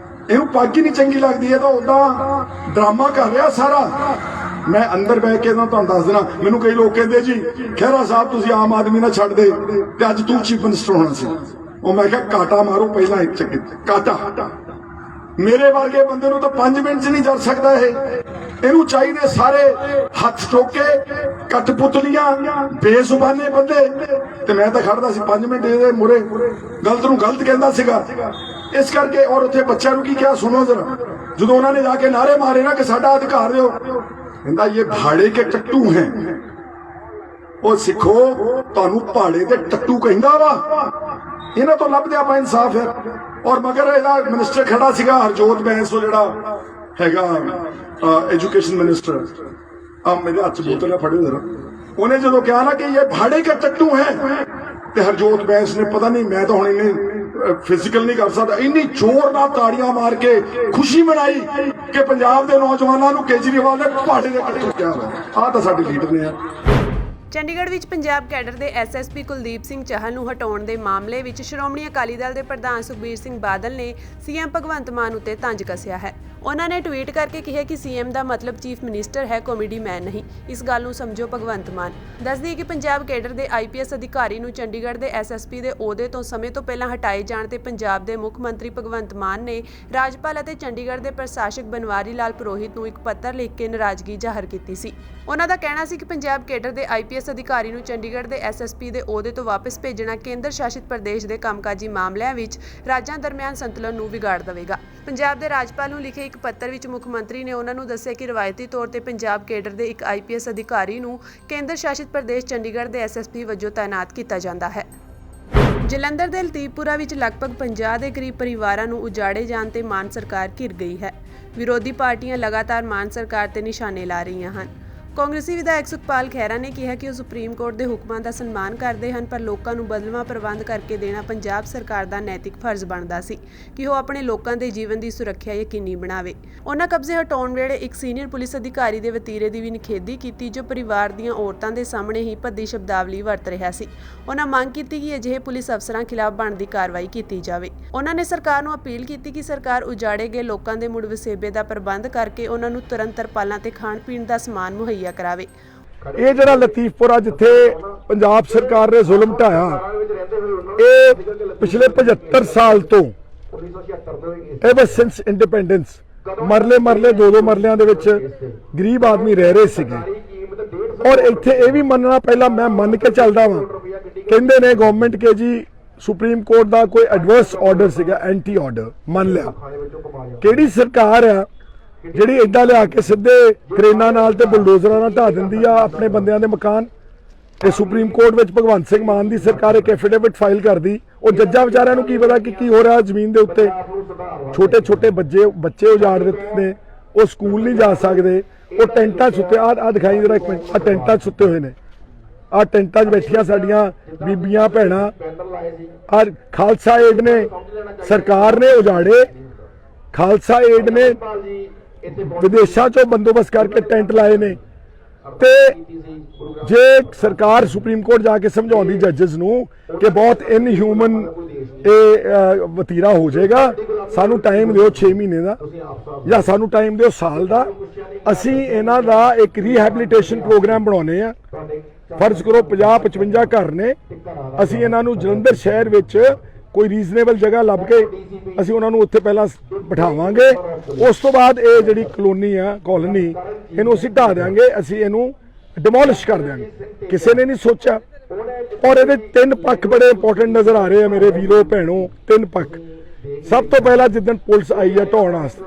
S5: ਇਹਨੂੰ ਪੱਗ ਹੀ ਨਹੀਂ ਚੰਗੀ ਲੱਗਦੀ ਹੈ ਤਾਂ ਉਦਾਂ ਡਰਾਮਾ ਕਰ ਰਿਹਾ ਸਾਰਾ। ਮੈਂ ਅੰਦਰ ਬਹਿ ਕੇ ਤੁਹਾਨੂੰ ਦੱਸ ਦੇਣਾ, ਮੈਨੂੰ ਕਈ ਲੋਕ ਕਹਿੰਦੇ ਜੀ ਖਹਿਰਾ ਸਾਹਿਬ ਤੁਸੀਂ ਆਮ ਆਦਮੀ ਨਾਲ ਛੱਡ ਦੇ ਤੇ ਅੱਜ ਤੂੰ ਚੀਫ ਮਿਨਿਸਟਰ ਹੋਣਾ ਸੀ। ਉਹ ਮੈਂ ਕਿਹਾ ਕਾਟਾ ਮਾਰੋ ਪਹਿਲਾਂ ਇੱਕ ਚੱਕੇ ਕਾਟਾ। ਮੇਰੇ ਵਰਗੇ ਬੰਦੇ ਨੂੰ ਤਾਂ 5 ਮਿੰਟ 'ਚ ਨਹੀਂ ਜਰ ਸਕਦਾ ਇਹ। ਇਹਨੂੰ ਚਾਹੀਦੇ ਸਾਰੇ ਹੱਥ ਟੋਕੇ, ਕਠਪੁਤਲੀਆਂ, ਬੇਜ਼ੁਬਾਨੇ ਬੰਦੇ। ਤੇ ਮੈਂ ਤਾਂ ਖੜਦਾ ਸੀ 5 ਮਿੰਟ ਇਹਦੇ ਮੂਹਰੇ, ਗਲਤ ਨੂੰ ਗਲਤ ਕਹਿੰਦਾ ਸੀਗਾ। ਇਸ ਕਰਕੇ ਔਰ ਉੱਥੇ ਬੱਚਿਆਂ ਨੂੰ ਕੀ ਕਿਹਾ ਸੁਣੋ ਜਰਾ। ਜਦੋਂ ਉਹਨਾਂ ਨੇ ਜਾ ਕੇ ਨਾਰੇ ਮਾਰੇ ਨਾ ਕਿ ਸਾਡਾ ਅਧਿਕਾਰ ਦਿਓ, ਕਹਿੰਦਾ ਇਹ ਭਾੜੇ ਕੇ ਟੱਟੂ ਹੈ। ਉਹ ਸਿੱਖੋ, ਤੁਹਾਨੂੰ ਭਾੜੇ ਦੇ ਟੱਟੂ ਕਹਿੰਦਾ ਵਾ। ਇਹਨਾਂ ਤੋਂ ਲੱਭਦੇ ਆਪਾਂ ਇਨਸਾਫ ਹੈ। ਔਰ ਮਗਰ ਇਹਦਾ ਮਿਨਿਸਟਰ ਖੜਾ ਸੀਗਾ ਹਰਜੋਤ ਬੈਂਸ, ਉਹ ਜਿਹੜਾ ਹੈਗਾ एजुकेशन मिनिस्टर, अब मेरे हाथ से बोतल फड़े जरा। उन्हें जो कहा ना कि ये भाड़े के टट्टू है, ते हरजोत बैंस ने पता नहीं, मैं तो हूं इन्हें ਫਿਜ਼ੀਕਲ ਨਹੀਂ ਕਰ ਸਕਦਾ, ਇੰਨੀ ਜ਼ੋਰ ਨਾਲ ਤਾੜੀਆਂ ਮਾਰ ਕੇ ਖੁਸ਼ੀ ਮਨਾਈ ਕਿ ਪੰਜਾਬ ਦੇ ਨੌਜਵਾਨਾਂ ਨੂੰ ਕੇਜਰੀਵਾਲ ਨੇ ਪਹਾੜੇ ਦੇ ਕੱਟ ਚੁੱਕਿਆ ਹੋਇਆ। ਆਹ ਤਾਂ ਸਾਡੇ ਲੀਡਰ ਨੇ ਯਾਰ।
S1: ਚੰਡੀਗੜ੍ਹ ਵਿੱਚ ਪੰਜਾਬ ਕੈਡਰ ਦੇ ਐਸਐਸਪੀ ਕੁਲਦੀਪ ਸਿੰਘ ਚਾਹਲ ਨੂੰ ਹਟਾਉਣ ਦੇ ਮਾਮਲੇ ਵਿੱਚ ਸ਼੍ਰੋਮਣੀ ਅਕਾਲੀ ਦਲ ਦੇ ਪ੍ਰਧਾਨ ਸੁਖਬੀਰ ਸਿੰਘ ਬਾਦਲ ਨੇ ਸੀਐਮ ਭਗਵੰਤ ਮਾਨ ਉੱਤੇ ਤੰਜ ਕੱਸਿਆ ਹੈ। ਉਹਨਾਂ ਨੇ ਟਵੀਟ ਕਰਕੇ ਕਿਹਾ ਕਿ ਸੀਐਮ ਦਾ ਮਤਲਬ ਚੀਫ ਮਿਨਿਸਟਰ ਹੈ, ਕਾਮੇਡੀ ਮੈਨ ਨਹੀਂ। ਇਸ ਗੱਲ ਨੂੰ ਸਮਝੋ ਭਗਵੰਤ ਮਾਨ। ਦੱਸਦੀ ਹੈ ਕਿ ਪੰਜਾਬ ਕੈਡਰ ਦੇ ਆਈਪੀਐਸ ਅਧਿਕਾਰੀ ਨੂੰ ਚੰਡੀਗੜ੍ਹ ਦੇ ਐਸਐਸਪੀ ਦੇ ਅਹੁਦੇ ਤੋਂ ਸਮੇਂ ਤੋਂ ਪਹਿਲਾਂ ਹਟਾਏ ਜਾਣ ਤੇ ਪੰਜਾਬ ਦੇ ਮੁੱਖ ਮੰਤਰੀ ਭਗਵੰਤ ਮਾਨ ਨੇ ਰਾਜਪਾਲ ਅਤੇ ਚੰਡੀਗੜ੍ਹ ਦੇ ਪ੍ਰਸ਼ਾਸਕ ਬਨਵਾਰੀ ਲਾਲ ਪੁਰੋਹਿਤ ਨੂੰ ਇੱਕ ਪੱਤਰ ਲਿਖ ਕੇ ਨਾਰਾਜ਼ਗੀ ਜ਼ਾਹਰ ਕੀਤੀ ਸੀ। ਉਹਨਾਂ ਦਾ ਕਹਿਣਾ ਸੀ ਕਿ ਪੰਜਾਬ ਕੈਡਰ ਦੇ ਆਈਪੀਐਸ ਅਧਿਕਾਰੀ ਨੂੰ ਚੰਡੀਗੜ੍ਹ ਦੇ ਐਸਐਸਪੀ ਦੇ ਅਹੁਦੇ ਤੋਂ ਵਾਪਸ ਭੇਜਣਾ ਕੇਂਦਰ ਸ਼ਾਸਿਤ ਪ੍ਰਦੇਸ਼ ਦੇ ਕੰਮਕਾਜੀ ਮਾਮਲਿਆਂ ਵਿੱਚ ਰਾਜਾਂ ਦਰਮਿਆਨ ਸੰਤੁਲਨ ਨੂੰ ਵਿਗਾੜ ਦੇਵੇਗਾ। ਪੰਜਾਬ ਦੇ ਰਾਜਪਾਲ ਨੂੰ ਲਿਖੇ ਇੱਕ ਪੱਤਰ ਵਿੱਚ ਮੁੱਖ ਮੰਤਰੀ ਨੇ ਉਹਨਾਂ ਨੂੰ ਦੱਸਿਆ ਕਿ ਰਵਾਇਤੀ ਤੌਰ ਤੇ ਪੰਜਾਬ ਕੇਡਰ ਦੇ ਇੱਕ ਆਈਪੀਐਸ ਅਧਿਕਾਰੀ ਨੂੰ ਕੇਂਦਰ ਸ਼ਾਸਿਤ ਪ੍ਰਦੇਸ਼ ਚੰਡੀਗੜ੍ਹ ਦੇ ਐਸਐਸਪੀ ਵਜੋਂ ਤਾਇਨਾਤ ਕੀਤਾ ਜਾਂਦਾ ਹੈ। ਜਲੰਧਰ ਦੇ ਲਤੀਫਪੁਰਾ ਵਿੱਚ ਲਗਭਗ 50 ਦੇ ਕਰੀਬ ਪਰਿਵਾਰਾਂ ਨੂੰ ਉਜਾੜੇ ਜਾਣ ਤੇ ਮਾਨ ਸਰਕਾਰ ਘਿਰ ਗਈ ਹੈ। ਵਿਰੋਧੀ ਪਾਰਟੀਆਂ ਲਗਾਤਾਰ ਮਾਨ ਸਰਕਾਰ ਤੇ ਨਿਸ਼ਾਨੇ ਲਾ ਰਹੀਆਂ ਹਨ। ਕਾਂਗਰਸੀ ਵਿਧਾਇਕ ਸੁਖਪਾਲ ਖਹਿਰਾ ਨੇ ਕਿਹਾ ਕਿ ਉਹ ਸੁਪਰੀਮ ਕੋਰਟ ਦੇ ਹੁਕਮਾਂ ਦਾ ਸਨਮਾਨ ਕਰਦੇ ਹਨ, ਪਰ ਲੋਕਾਂ ਨੂੰ ਬਦਲਵਾਂ ਪ੍ਰਬੰਧ ਕਰਕੇ ਦੇਣਾ ਪੰਜਾਬ ਸਰਕਾਰ ਦਾ ਨੈਤਿਕ ਫਰਜ਼ ਬਣਦਾ ਸੀ ਕਿ ਉਹ ਆਪਣੇ ਲੋਕਾਂ ਦੇ ਜੀਵਨ ਦੀ ਸੁਰੱਖਿਆ ਯਕੀਨੀ ਬਣਾਵੇ। ਉਹਨਾਂ ਕਬਜ਼ੇ ਹਟਾਉਣ ਵੇਲੇ ਇੱਕ ਸੀਨੀਅਰ ਪੁਲਿਸ ਅਧਿਕਾਰੀ ਦੇ ਵਤੀਰੇ ਦੀ ਵੀ ਨਿਖੇਧੀ ਕੀਤੀ, ਜੋ ਪਰਿਵਾਰ ਦੀਆਂ ਔਰਤਾਂ ਦੇ ਸਾਹਮਣੇ ਹੀ ਭੱਦੀ ਸ਼ਬਦਾਵਲੀ ਵਰਤ ਰਿਹਾ ਸੀ। ਉਹਨਾਂ ਮੰਗ ਕੀਤੀ ਕਿ ਅਜਿਹੇ ਪੁਲਿਸ ਅਫਸਰਾਂ ਖਿਲਾਫ ਬਣਦੀ ਕਾਰਵਾਈ ਕੀਤੀ ਜਾਵੇ। ਉਹਨਾਂ ਨੇ ਸਰਕਾਰ ਨੂੰ ਅਪੀਲ ਕੀਤੀ ਕਿ ਸਰਕਾਰ ਉਜਾੜੇ ਗਏ ਲੋਕਾਂ ਦੇ ਮੁੜ ਵਸੇਬੇ ਦਾ ਪ੍ਰਬੰਧ ਕਰਕੇ ਉਹਨਾਂ ਨੂੰ ਤੁਰੰਤ ਤਰਪਾਲਾਂ ਤੇ ਖਾਣ ਪੀਣ ਦਾ ਸਮਾਨ ਮੁਹੱਈਆ ਕਰਾਵੇ।
S5: ਇਹ ਜਿਹੜਾ ਲਤੀਫਪੁਰਾ ਜਿੱਥੇ ਪੰਜਾਬ ਸਰਕਾਰ ਨੇ ਜ਼ੁਲਮ ਢਾਇਆ, ਇਹ ਪਿਛਲੇ 75 ਸਾਲ ਤੋਂ ਐਵਰ ਸਿੰਸ ਇੰਡੀਪੈਂਡੈਂਸ ਮਰਲੇ ਦੋ ਮਰਲਿਆਂ ਦੇ ਵਿੱਚ ਗਰੀਬ ਆਦਮੀ ਰਹਿ ਰਹੇ ਸੀਗੇ। ਔਰ ਇੱਥੇ ਇਹ ਵੀ ਮੰਨਣਾ, ਪਹਿਲਾਂ ਮੈਂ ਮੰਨ ਕੇ ਚੱਲਦਾ ਵਾਂ, ਕਹਿੰਦੇ ਨੇ ਗਵਰਨਮੈਂਟ ਕੇ ਜੀ ਸੁਪਰੀਮ ਕੋਰਟ ਦਾ ਕੋਈ ਐਡਵਰਸ ਆਰਡਰ ਸੀਗਾ, ਐਂਟੀ ਆਰਡਰ ਮੰਨ ਲਿਆ। ਕਿਹੜੀ ਸਰਕਾਰ ਆ ਜਿਹੜੀ ਏਦਾਂ ਲਿਆ ਕੇ ਸਿੱਧੇ ਕਰੇਨਾਂ ਨਾਲ ਤੇ ਬੁਲਡੋਜ਼ਰਾਂ ਨਾਲ ਢਾ ਦਿੰਦੀ ਆ ਆਪਣੇ ਬੰਦਿਆਂ ਦੇ ਮਕਾਨ? ਤੇ ਸੁਪਰੀਮ ਕੋਰਟ ਵਿੱਚ ਭਗਵੰਤ ਸਿੰਘ ਮਾਨ ਦੀ ਸਰਕਾਰ ਇੱਕ ਐਫੀਡੇਵਿਟ ਫਾਈਲ ਕਰਦੀ, ਉਹ ਜੱਜਾਂ ਵਿਚਾਰਿਆਂ ਨੂੰ ਕੀ ਪਤਾ ਕਿ ਕੀ ਹੋ ਰਿਹਾ ਜ਼ਮੀਨ ਦੇ ਉੱਤੇ। ਛੋਟੇ ਛੋਟੇ ਬੱਚੇ ਉਜਾੜ ਦਿੱਤੇ ਨੇ, ਉਹ ਸਕੂਲ ਨਹੀਂ ਜਾ ਸਕਦੇ, ਉਹ ਟੈਂਟਾਂ ਸੁੱਤੇ ਆ ਦਿਖਾਈ ਜਰਾ ਇੱਕ ਮਿੰਟ, ਆ ਟੈਂਟਾਂ ਸੁੱਤੇ ਹੋਏ ਨੇ, ਆ ਟੈਂਟਾਂ 'ਚ ਬੈਠੀਆਂ ਸਾਡੀਆਂ ਬੀਬੀਆਂ ਭੈਣਾਂ। ਆ ਖਾਲਸਾ ਏਡ ਨੇ, ਸਰਕਾਰ ਨੇ ਉਜਾੜੇ, ਖਾਲਸਾ ਏਡ ਨੇ ਵਿਦੇਸ਼ਾਂ 'ਚੋਂ ਬੰਦੋਬਸਤ ਕਰਕੇ ਟੈਂਟ ਲਾਏ ਨੇ। ਤੇ ਜੇ ਸਰਕਾਰ ਸੁਪਰੀਮ ਕੋਰਟ ਜਾ ਕੇ ਸਮਝਾਉਂਦੀ ਜੱਜਸ ਨੂੰ ਕਿ ਬਹੁਤ ਇਨਹਿਊਮਨ ਇਹ ਵਤੀਰਾ ਹੋ ਜਾਏਗਾ, ਸਾਨੂੰ ਟਾਈਮ ਦਿਓ 6 ਮਹੀਨੇ ਦਾ ਜਾਂ ਸਾਨੂੰ ਟਾਈਮ ਦਿਓ ਸਾਲ ਦਾ, ਅਸੀਂ ਇਹਨਾਂ ਦਾ ਇੱਕ ਰੀਹੈਬਿਲਿਟੇਸ਼ਨ ਪ੍ਰੋਗਰਾਮ ਬਣਾਉਣੇ ਆ। ਫਰਜ਼ ਕਰੋ 50-55 ਘਰ ਨੇ, ਅਸੀਂ ਇਹਨਾਂ ਨੂੰ ਜਲੰਧਰ ਸ਼ਹਿਰ ਵਿੱਚ ਕੋਈ ਰੀਜ਼ਨੇਬਲ ਜਗ੍ਹਾ ਲੱਭ ਕੇ ਅਸੀਂ ਉਹਨਾਂ ਨੂੰ ਉੱਥੇ ਪਹਿਲਾਂ ਬਿਠਾਵਾਂਗੇ। ਉਸ ਤੋਂ ਬਾਅਦ ਇਹ ਜਿਹੜੀ ਕਲੋਨੀ ਆ, ਕਾਲੋਨੀ, ਇਹਨੂੰ ਅਸੀਂ ਢਾਹ ਦਿਆਂਗੇ, ਅਸੀਂ ਇਹਨੂੰ ਡਿਮੋਲਿਸ਼ ਕਰ ਦਿਆਂਗੇ। ਕਿਸੇ ਨੇ ਨਹੀਂ ਸੋਚਿਆ। ਔਰ ਇਹਦੇ 3 ਪੱਖ ਬੜੇ ਇੰਪੋਰਟੈਂਟ ਨਜ਼ਰ ਆ ਰਹੇ ਆ ਮੇਰੇ ਵੀਰੋ ਭੈਣੋ। 3 ਪੱਖ। ਸਭ ਤੋਂ ਪਹਿਲਾਂ ਜਿੱਦਣ ਪੁਲਿਸ ਆਈ ਹੈ ਢਾਉਣ ਵਾਸਤੇ,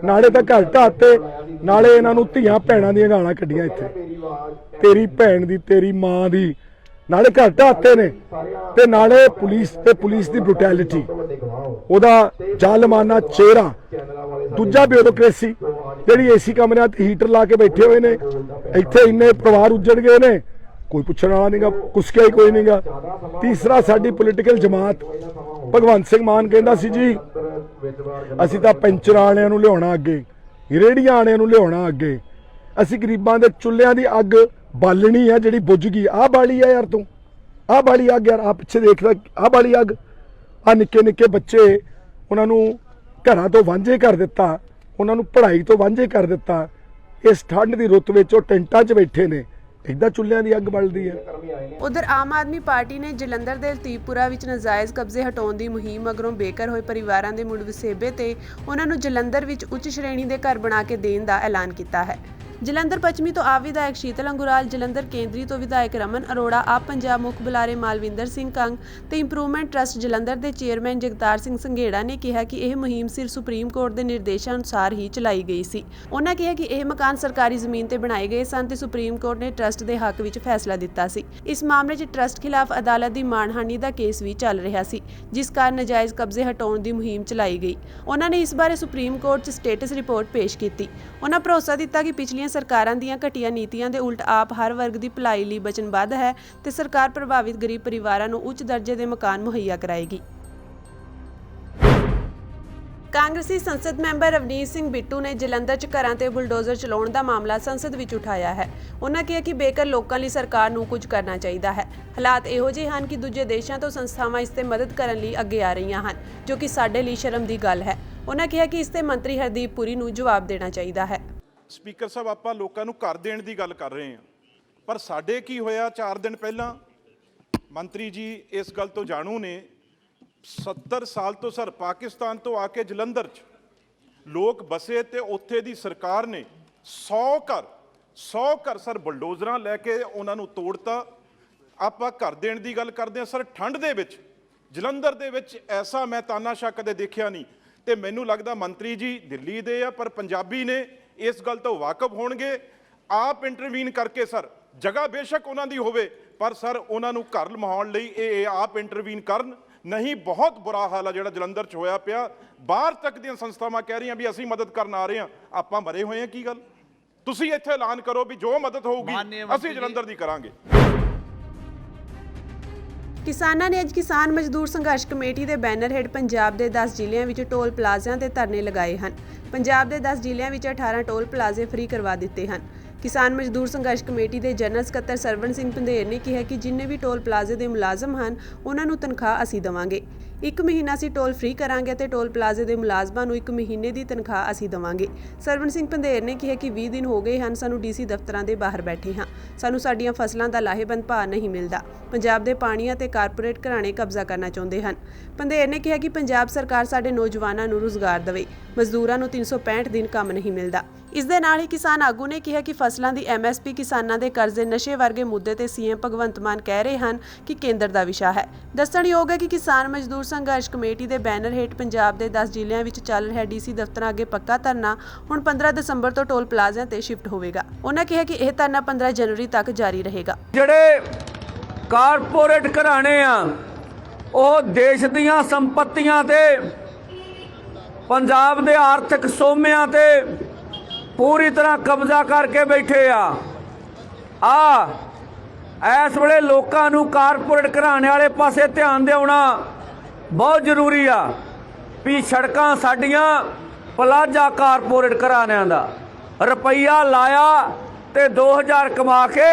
S5: ਨਾਲੇ ਤਾਂ ਘਰ ਢਾਤੇ, ਨਾਲੇ ਇਹਨਾਂ ਨੂੰ ਧੀਆਂ ਭੈਣਾਂ ਦੀਆਂ ਗਾਲਾਂ ਕੱਢੀਆਂ ਇੱਥੇ, ਤੇਰੀ ਭੈਣ ਦੀ, ਤੇਰੀ ਮਾਂ ਦੀ, ਨਾਲੇ ਘਰ ਢਾਤੇ ਨੇ, ਤੇ ਨਾਲੇ ਪੁਲਿਸ ਦੀ ਬਰੂਟੈਲਿਟੀ, ਉਹਦਾ ਜ਼ਾਲਮਾਨਾ ਚਿਹਰਾ। ਦੂਜਾ ਬਿਊਰੋਕ੍ਰੇਸੀ ਜਿਹੜੀ ਏਸੀ ਕਮਰਿਆਂ ਤੇ ਹੀਟਰ ਲਾ ਕੇ ਬੈਠੇ ਹੋਏ ਨੇ, ਇੱਥੇ ਇੰਨੇ ਪਰਿਵਾਰ ਉੱਜੜ ਗਏ ਨੇ, ਕੋਈ ਪੁੱਛਣ ਵਾਲਾ ਨਹੀਂਗਾ, ਕੁਸਕਿਆ ਹੀ ਕੋਈ ਨਹੀਂਗਾ। ਤੀਸਰਾ ਸਾਡੀ ਪੋਲੀਟੀਕਲ ਜਮਾਤ। ਭਗਵੰਤ ਸਿੰਘ ਮਾਨ ਕਹਿੰਦਾ ਸੀ ਜੀ ਅਸੀਂ ਤਾਂ ਪੈਂਚਰ ਵਾਲਿਆਂ ਨੂੰ ਲਿਆਉਣਾ ਅੱਗੇ, ਰੇਹੜੀਆਂ ਵਾਲਿਆਂ ਨੂੰ ਲਿਆਉਣਾ ਅੱਗੇ, ਅਸੀਂ ਗਰੀਬਾਂ ਦੇ ਚੁੱਲ੍ਹਿਆਂ ਦੀ ਅੱਗ ਬਾਲਣੀ ਆ ਜਿਹੜੀ ਬੁੱਝ ਗਈ। ਆਹ ਬਾਲੀ ਆ ਯਾਰ, ਤੂੰ ਆਹ ਬਾਲੀ ਅੱਗ ਯਾਰ, ਆ ਪਿੱਛੇ ਦੇਖਦਾ, ਆਹ ਬਾਲੀ ਅੱਗ। ਆ ਨਿੱਕੇ ਨਿੱਕੇ ਬੱਚੇ, ਉਹਨਾਂ ਨੂੰ ਘਰਾਂ ਤੋਂ ਵਾਂਝੇ ਕਰ ਦਿੱਤਾ, ਉਹਨਾਂ ਨੂੰ ਪੜ੍ਹਾਈ ਤੋਂ ਵਾਂਝੇ ਕਰ ਦਿੱਤਾ। ਇਸ ਠੰਡ ਦੀ ਰੁੱਤ ਵਿੱਚ ਉਹ ਟੈਂਟਾਂ 'ਚ ਬੈਠੇ ਨੇ, ਇਦਾਂ ਚੁੱਲ੍ਹਿਆਂ ਦੀ ਅੱਗ ਬਲਦੀ ਹੈ।
S1: ਉਧਰ ਆਮ ਆਦਮੀ ਪਾਰਟੀ ਨੇ ਜਲੰਧਰ ਦੇ ਲਤੀਫਪੁਰਾ ਵਿੱਚ ਨਾਜਾਇਜ਼ ਕਬਜ਼ੇ ਹਟਾਉਣ ਦੀ ਮੁਹਿੰਮ ਮਗਰੋਂ ਬੇਘਰ ਹੋਏ ਪਰਿਵਾਰਾਂ ਦੇ ਮੁੜ ਵਸੇਬੇ ਤੇ ਉਹਨਾਂ ਨੂੰ ਜਲੰਧਰ ਵਿੱਚ ਉੱਚ ਸ਼੍ਰੇਣੀ ਦੇ ਘਰ ਬਣਾ ਕੇ ਦੇਣ ਦਾ ਐਲਾਨ ਕੀਤਾ ਹੈ। ਜਲੰਧਰ ਪੱਛਮੀ ਤੋਂ ਆਪ ਵਿਧਾਇਕ ਸ਼ੀਤਲ ਅੰਗੁਰਾਲ, ਜਲੰਧਰ ਕੇਂਦਰੀ ਤੋਂ ਵਿਧਾਇਕ ਰਮਨ ਅਰੋੜਾ, ਆਪ ਪੰਜਾਬ ਮੁੱਖ ਬੁਲਾਰੇ ਮਾਲਵਿੰਦਰ ਸਿੰਘ ਕੰਗ ਤੇ ਇੰਪਰੂਵਮੈਂਟ ਟਰਸਟ ਜਲੰਧਰ ਦੇ ਚੇਅਰਮੈਨ ਜਗਤਾਰ ਸਿੰਘ ਸੰਘੇੜਾ ਨੇ ਕਿਹਾ ਕਿ ਇਹ ਮੁਹਿੰਮ ਸਿਰ ਸੁਪਰੀਮ ਕੋਰਟ ਦੇ ਨਿਰਦੇਸ਼ਾਂ ਅਨੁਸਾਰ ਹੀ ਚਲਾਈ ਗਈ ਸੀ। ਉਹਨਾਂ ਕਿਹਾ ਕਿ ਇਹ ਮਕਾਨ ਸਰਕਾਰੀ ਜ਼ਮੀਨ ਤੇ ਬਣਾਏ ਗਏ ਸਨ ਤੇ ਸੁਪਰੀਮ ਕੋਰਟ ਨੇ ਟਰਸਟ ਦੇ ਹੱਕ ਵਿੱਚ ਫੈਸਲਾ ਦਿੱਤਾ ਸੀ। ਇਸ ਮਾਮਲੇ 'ਚ ਟਰਸਟ ਖਿਲਾਫ ਅਦਾਲਤ ਦੀ ਮਾਣਹਾਨੀ ਦਾ ਕੇਸ ਵੀ ਚੱਲ ਰਿਹਾ ਸੀ, ਜਿਸ ਕਾਰਨ ਨਾਜਾਇਜ਼ ਕਬਜ਼ੇ ਹਟਾਉਣ ਦੀ ਮੁਹਿੰਮ ਚਲਾਈ ਗਈ। ਉਹਨਾਂ ਨੇ ਇਸ ਬਾਰੇ ਸੁਪਰੀਮ ਕੋਰਟ 'ਚ ਸਟੇਟਸ ਰਿਪੋਰਟ ਪੇਸ਼ ਕੀਤੀ। ਉਹਨਾਂ ਭਰੋਸਾ ਦਿੱਤਾ ਕਿ ਪਿਛਲੀਆਂ ਸਰਕਾਰਾਂ ਦੀਆਂ ਘਟੀਆ ਨੀਤੀਆਂ ਦੇ ਉਲਟ ਆਪ ਹਰ ਵਰਗ ਦੀ ਭਲਾਈ ਲਈ ਵਚਨਬੱਧ ਹੈ ਤੇ ਸਰਕਾਰ ਪ੍ਰਭਾਵਿਤ ਗਰੀਬ ਪਰਿਵਾਰਾਂ ਨੂੰ ਉੱਚ ਦਰਜੇ ਦੇ ਮਕਾਨ ਮੁਹੱਈਆ ਕਰਾਏਗੀ। ਕਾਂਗਰਸੀ ਸੰਸਦ ਮੈਂਬਰ ਰਵਨੀਤ ਸਿੰਘ ਬਿੱਟੂ ਨੇ ਜਲੰਧਰ 'ਚ ਘਰਾਂ ਤੇ ਬੁਲਡੋਜ਼ਰ ਚਲਾਉਣ ਦਾ ਮਾਮਲਾ ਸੰਸਦ ਵਿੱਚ ਉਠਾਇਆ ਹੈ। ਉਹਨਾਂ ਕਿਹਾ ਕਿ ਬੇਘਰ ਲੋਕਾਂ ਲਈ ਸਰਕਾਰ ਨੂੰ ਕੁਝ ਕਰਨਾ ਚਾਹੀਦਾ ਹੈ। ਹਾਲਾਤ ਇਹੋ ਜਿਹੇ ਹਨ ਕਿ ਦੂਜੇ ਦੇਸ਼ਾਂ ਤੋਂ ਸੰਸਥਾਵਾਂ ਇਸ ਤੇ ਮਦਦ ਕਰਨ ਲਈ ਅੱਗੇ ਆ ਰਹੀਆਂ ਹਨ, ਜੋ ਕਿ ਸਾਡੇ ਲਈ ਸ਼ਰਮ ਦੀ ਗੱਲ ਹੈ। ਉਹਨਾਂ ਕਿਹਾ ਕਿ ਇਸ ਤੇ ਮੰਤਰੀ ਹਰਦੀਪ ਪੁਰੀ ਨੂੰ ਜਵਾਬ ਦੇਣਾ ਚਾਹੀਦਾ ਹੈ।
S7: ਸਪੀਕਰ ਸਾਹਿਬ, ਆਪਾਂ ਲੋਕਾਂ ਨੂੰ ਘਰ ਦੇਣ ਦੀ ਗੱਲ ਕਰ ਰਹੇ ਹਾਂ, ਪਰ ਸਾਡੇ ਕੀ ਹੋਇਆ 4 ਦਿਨ ਪਹਿਲਾਂ ਮੰਤਰੀ ਜੀ ਇਸ ਗੱਲ ਤੋਂ ਜਾਣੂ ਨੇ 70 ਸਾਲ ਤੋਂ ਸਰ ਪਾਕਿਸਤਾਨ ਤੋਂ ਆ ਕੇ ਜਲੰਧਰ 'ਚ ਲੋਕ ਬਸੇ ਤੇ ਉੱਥੇ ਦੀ ਸਰਕਾਰ ਨੇ 100 ਘਰ ਸਰ ਬੁਲਡੋਜ਼ਰਾਂ ਲੈ ਕੇ ਉਹਨਾਂ ਨੂੰ ਤੋੜਤਾ। ਆਪਾਂ ਘਰ ਦੇਣ ਦੀ ਗੱਲ ਕਰਦੇ ਹਾਂ ਸਰ, ਠੰਡ ਦੇ ਵਿੱਚ ਜਲੰਧਰ ਦੇ ਵਿੱਚ ਐਸਾ ਮੈਂ ਤਾਨਾਸ਼ਾਹ ਕਦੇ ਦੇਖਿਆ ਨਹੀਂ। ਤੇ ਮੈਨੂੰ ਲੱਗਦਾ ਮੰਤਰੀ ਜੀ ਦਿੱਲੀ ਦੇ ਆ ਪਰ ਪੰਜਾਬੀ ਨੇ, ਇਸ ਗੱਲ ਤੋਂ ਵਾਕਿਫ ਹੋਣਗੇ। ਆਪ ਇੰਟਰਵੀਨ ਕਰਕੇ ਸਰ, ਜਗ੍ਹਾ ਬੇਸ਼ੱਕ ਉਹਨਾਂ ਦੀ ਹੋਵੇ ਪਰ ਸਰ ਉਹਨਾਂ ਨੂੰ ਘਰ ਲਵਾਉਣ ਲਈ ਇਹ ਆਪ ਇੰਟਰਵੀਨ ਕਰਨ, ਨਹੀਂ ਬਹੁਤ ਬੁਰਾ ਹਾਲ ਆ ਜਿਹੜਾ ਜਲੰਧਰ 'ਚ ਹੋਇਆ ਪਿਆ। ਬਾਹਰ ਤੱਕ ਦੀਆਂ ਸੰਸਥਾਵਾਂ ਕਹਿ ਰਹੀਆਂ ਵੀ ਅਸੀਂ ਮਦਦ ਕਰਨ ਆ ਰਹੇ ਹਾਂ, ਆਪਾਂ ਮਰੇ ਹੋਏ ਹਾਂ। ਕੀ ਗੱਲ, ਤੁਸੀਂ ਇੱਥੇ ਐਲਾਨ ਕਰੋ ਵੀ ਜੋ ਮਦਦ ਹੋਊਗੀ ਅਸੀਂ ਜਲੰਧਰ ਦੀ ਕਰਾਂਗੇ।
S1: ਕਿਸਾਨਾਂ ਨੇ ਅੱਜ ਕਿਸਾਨ ਮਜ਼ਦੂਰ ਸੰਘਰਸ਼ ਕਮੇਟੀ ਦੇ ਬੈਨਰ ਹੇਠ ਪੰਜਾਬ ਦੇ 10 ਜ਼ਿਲ੍ਹਿਆਂ ਵਿੱਚ ਟੋਲ ਪਲਾਜ਼ਿਆਂ ਤੇ ਧਰਨੇ ਲਗਾਏ ਹਨ। ਪੰਜਾਬ ਦੇ 10 ਜ਼ਿਲ੍ਹਿਆਂ ਵਿੱਚ 18 ਟੋਲ ਪਲਾਜ਼ੇ ਫ੍ਰੀ ਕਰਵਾ ਦਿੱਤੇ ਹਨ। ਕਿਸਾਨ ਮਜ਼ਦੂਰ ਸੰਘਰਸ਼ ਕਮੇਟੀ ਦੇ ਜਨਰਲ ਸਕੱਤਰ ਸਰਵਣ ਸਿੰਘ ਪੰਧੇਰ ਨੇ ਕਿਹਾ ਕਿ ਜਿੰਨੇ ਵੀ ਟੋਲ ਪਲਾਜ਼ੇ ਦੇ ਮੁਲਾਜ਼ਮ ਹਨ ਉਹਨਾਂ ਨੂੰ ਤਨਖਾਹ ਅਸੀਂ ਦੇਵਾਂਗੇ। 1 ਮਹੀਨਾ ਅਸੀਂ ਟੋਲ ਫ੍ਰੀ ਕਰਾਂਗੇ ਤੇ ਟੋਲ ਪਲਾਜ਼ੇ ਦੇ ਮੁਲਾਜ਼ਮਾਂ ਨੂੰ 1 ਮਹੀਨੇ ਦੀ ਤਨਖਾਹ ਅਸੀਂ ਦੇਵਾਂਗੇ। ਸਰਵਣ ਸਿੰਘ ਪੰਧੇਰ ਨੇ ਕਿਹਾ ਕਿ 20 ਦਿਨ ਹੋ ਗਏ ਹਨ ਸਾਨੂੰ ਡੀਸੀ ਦਫ਼ਤਰਾਂ ਦੇ ਬਾਹਰ ਬੈਠੇ ਹਾਂ, ਸਾਨੂੰ ਸਾਡੀਆਂ ਫਸਲਾਂ ਦਾ ਲਾਹੇਬੰਦ ਭਾਅ ਨਹੀਂ ਮਿਲਦਾ। ਪੰਜਾਬ ਦੇ ਪਾਣੀਆਂ ਤੇ ਕਾਰਪੋਰੇਟ ਘਰਾਣੇ ਕਬਜ਼ਾ ਕਰਨਾ ਚਾਹੁੰਦੇ ਹਨ। ਪੰਧੇਰ ਨੇ ਕਿਹਾ ਕਿ ਪੰਜਾਬ ਸਰਕਾਰ ਸਾਡੇ ਨੌਜਵਾਨਾਂ ਨੂੰ ਰੁਜ਼ਗਾਰ ਦੇਵੇ, ਮਜ਼ਦੂਰਾਂ ਨੂੰ 365 ਦਿਨ ਕੰਮ ਨਹੀਂ ਮਿਲਦਾ। ਇਸ ਦੇ ਨਾਲ ਹੀ ਕਿਸਾਨ ਆਗੂ ਨੇ ਕਿਹਾ ਕਿ ਫਸਲਾਂ ਦੀ MSP, ਕਿਸਾਨਾਂ ਦੇ ਕਰਜ਼ੇ, ਨਸ਼ੇ ਵਰਗੇ ਮੁੱਦੇ ਤੇ CM ਭਗਵੰਤ ਮਾਨ ਕਹਿ ਰਹੇ ਹਨ ਕਿ ਕੇਂਦਰ ਦਾ ਵਿਸ਼ਾ ਹੈ। ਦੱਸਣਯੋਗ ਹੈ ਕਿ ਕਿਸਾਨ ਮਜ਼ਦੂਰ ਸੰਘਰਸ਼ ਕਮੇਟੀ ਦੇ ਬੈਨਰ ਹੇਠ ਪੰਜਾਬ ਦੇ 10 ਜ਼ਿਲ੍ਹਿਆਂ ਵਿੱਚ ਚੱਲ ਰਿਹਾ DC ਦਫ਼ਤਰਾਂ ਅੱਗੇ ਪੱਕਾ ਧਰਨਾ ਹੁਣ 15 ਦਸੰਬਰ ਤੋਂ ਟੋਲ ਪਲਾਜ਼ਿਆਂ ਤੇ ਸ਼ਿਫਟ ਹੋਵੇਗਾ। ਉਹਨਾਂ ਕਿਹਾ ਕਿ ਇਹ ਧਰਨਾ 15 ਜਨਵਰੀ ਤੱਕ ਜਾਰੀ ਰਹੇਗਾ।
S8: ਜਿਹੜੇ ਕਾਰਪੋਰੇਟ ਘਰਾਣੇ ਆ ਉਹ ਦੇਸ਼ ਦੀਆਂ ਸੰਪਤੀਆਂ ਤੇ ਪੰਜਾਬ ਦੇ ਆਰਥਿਕ ਸੋਮਿਆਂ ਤੇ ਪੂਰੀ ਤਰ੍ਹਾਂ ਕਬਜ਼ਾ ਕਰਕੇ ਬੈਠੇ ਆ। ਇਸ ਵੇਲੇ ਲੋਕਾਂ ਨੂੰ ਕਾਰਪੋਰੇਟ ਘਰਾਣੇ ਵਾਲੇ ਪਾਸੇ ਧਿਆਨ ਦੇਣਾ ਬਹੁਤ ਜ਼ਰੂਰੀ ਆ ਵੀ ਸੜਕਾਂ ਸਾਡੀਆਂ ਪਲਾਜ਼ਾ ਕਾਰਪੋਰੇਟ ਘਰਾਣਿਆਂ ਦਾ ਰੁਪਈਆ ਲਾਇਆ ਤੇ 2000 ਕਮਾ ਕੇ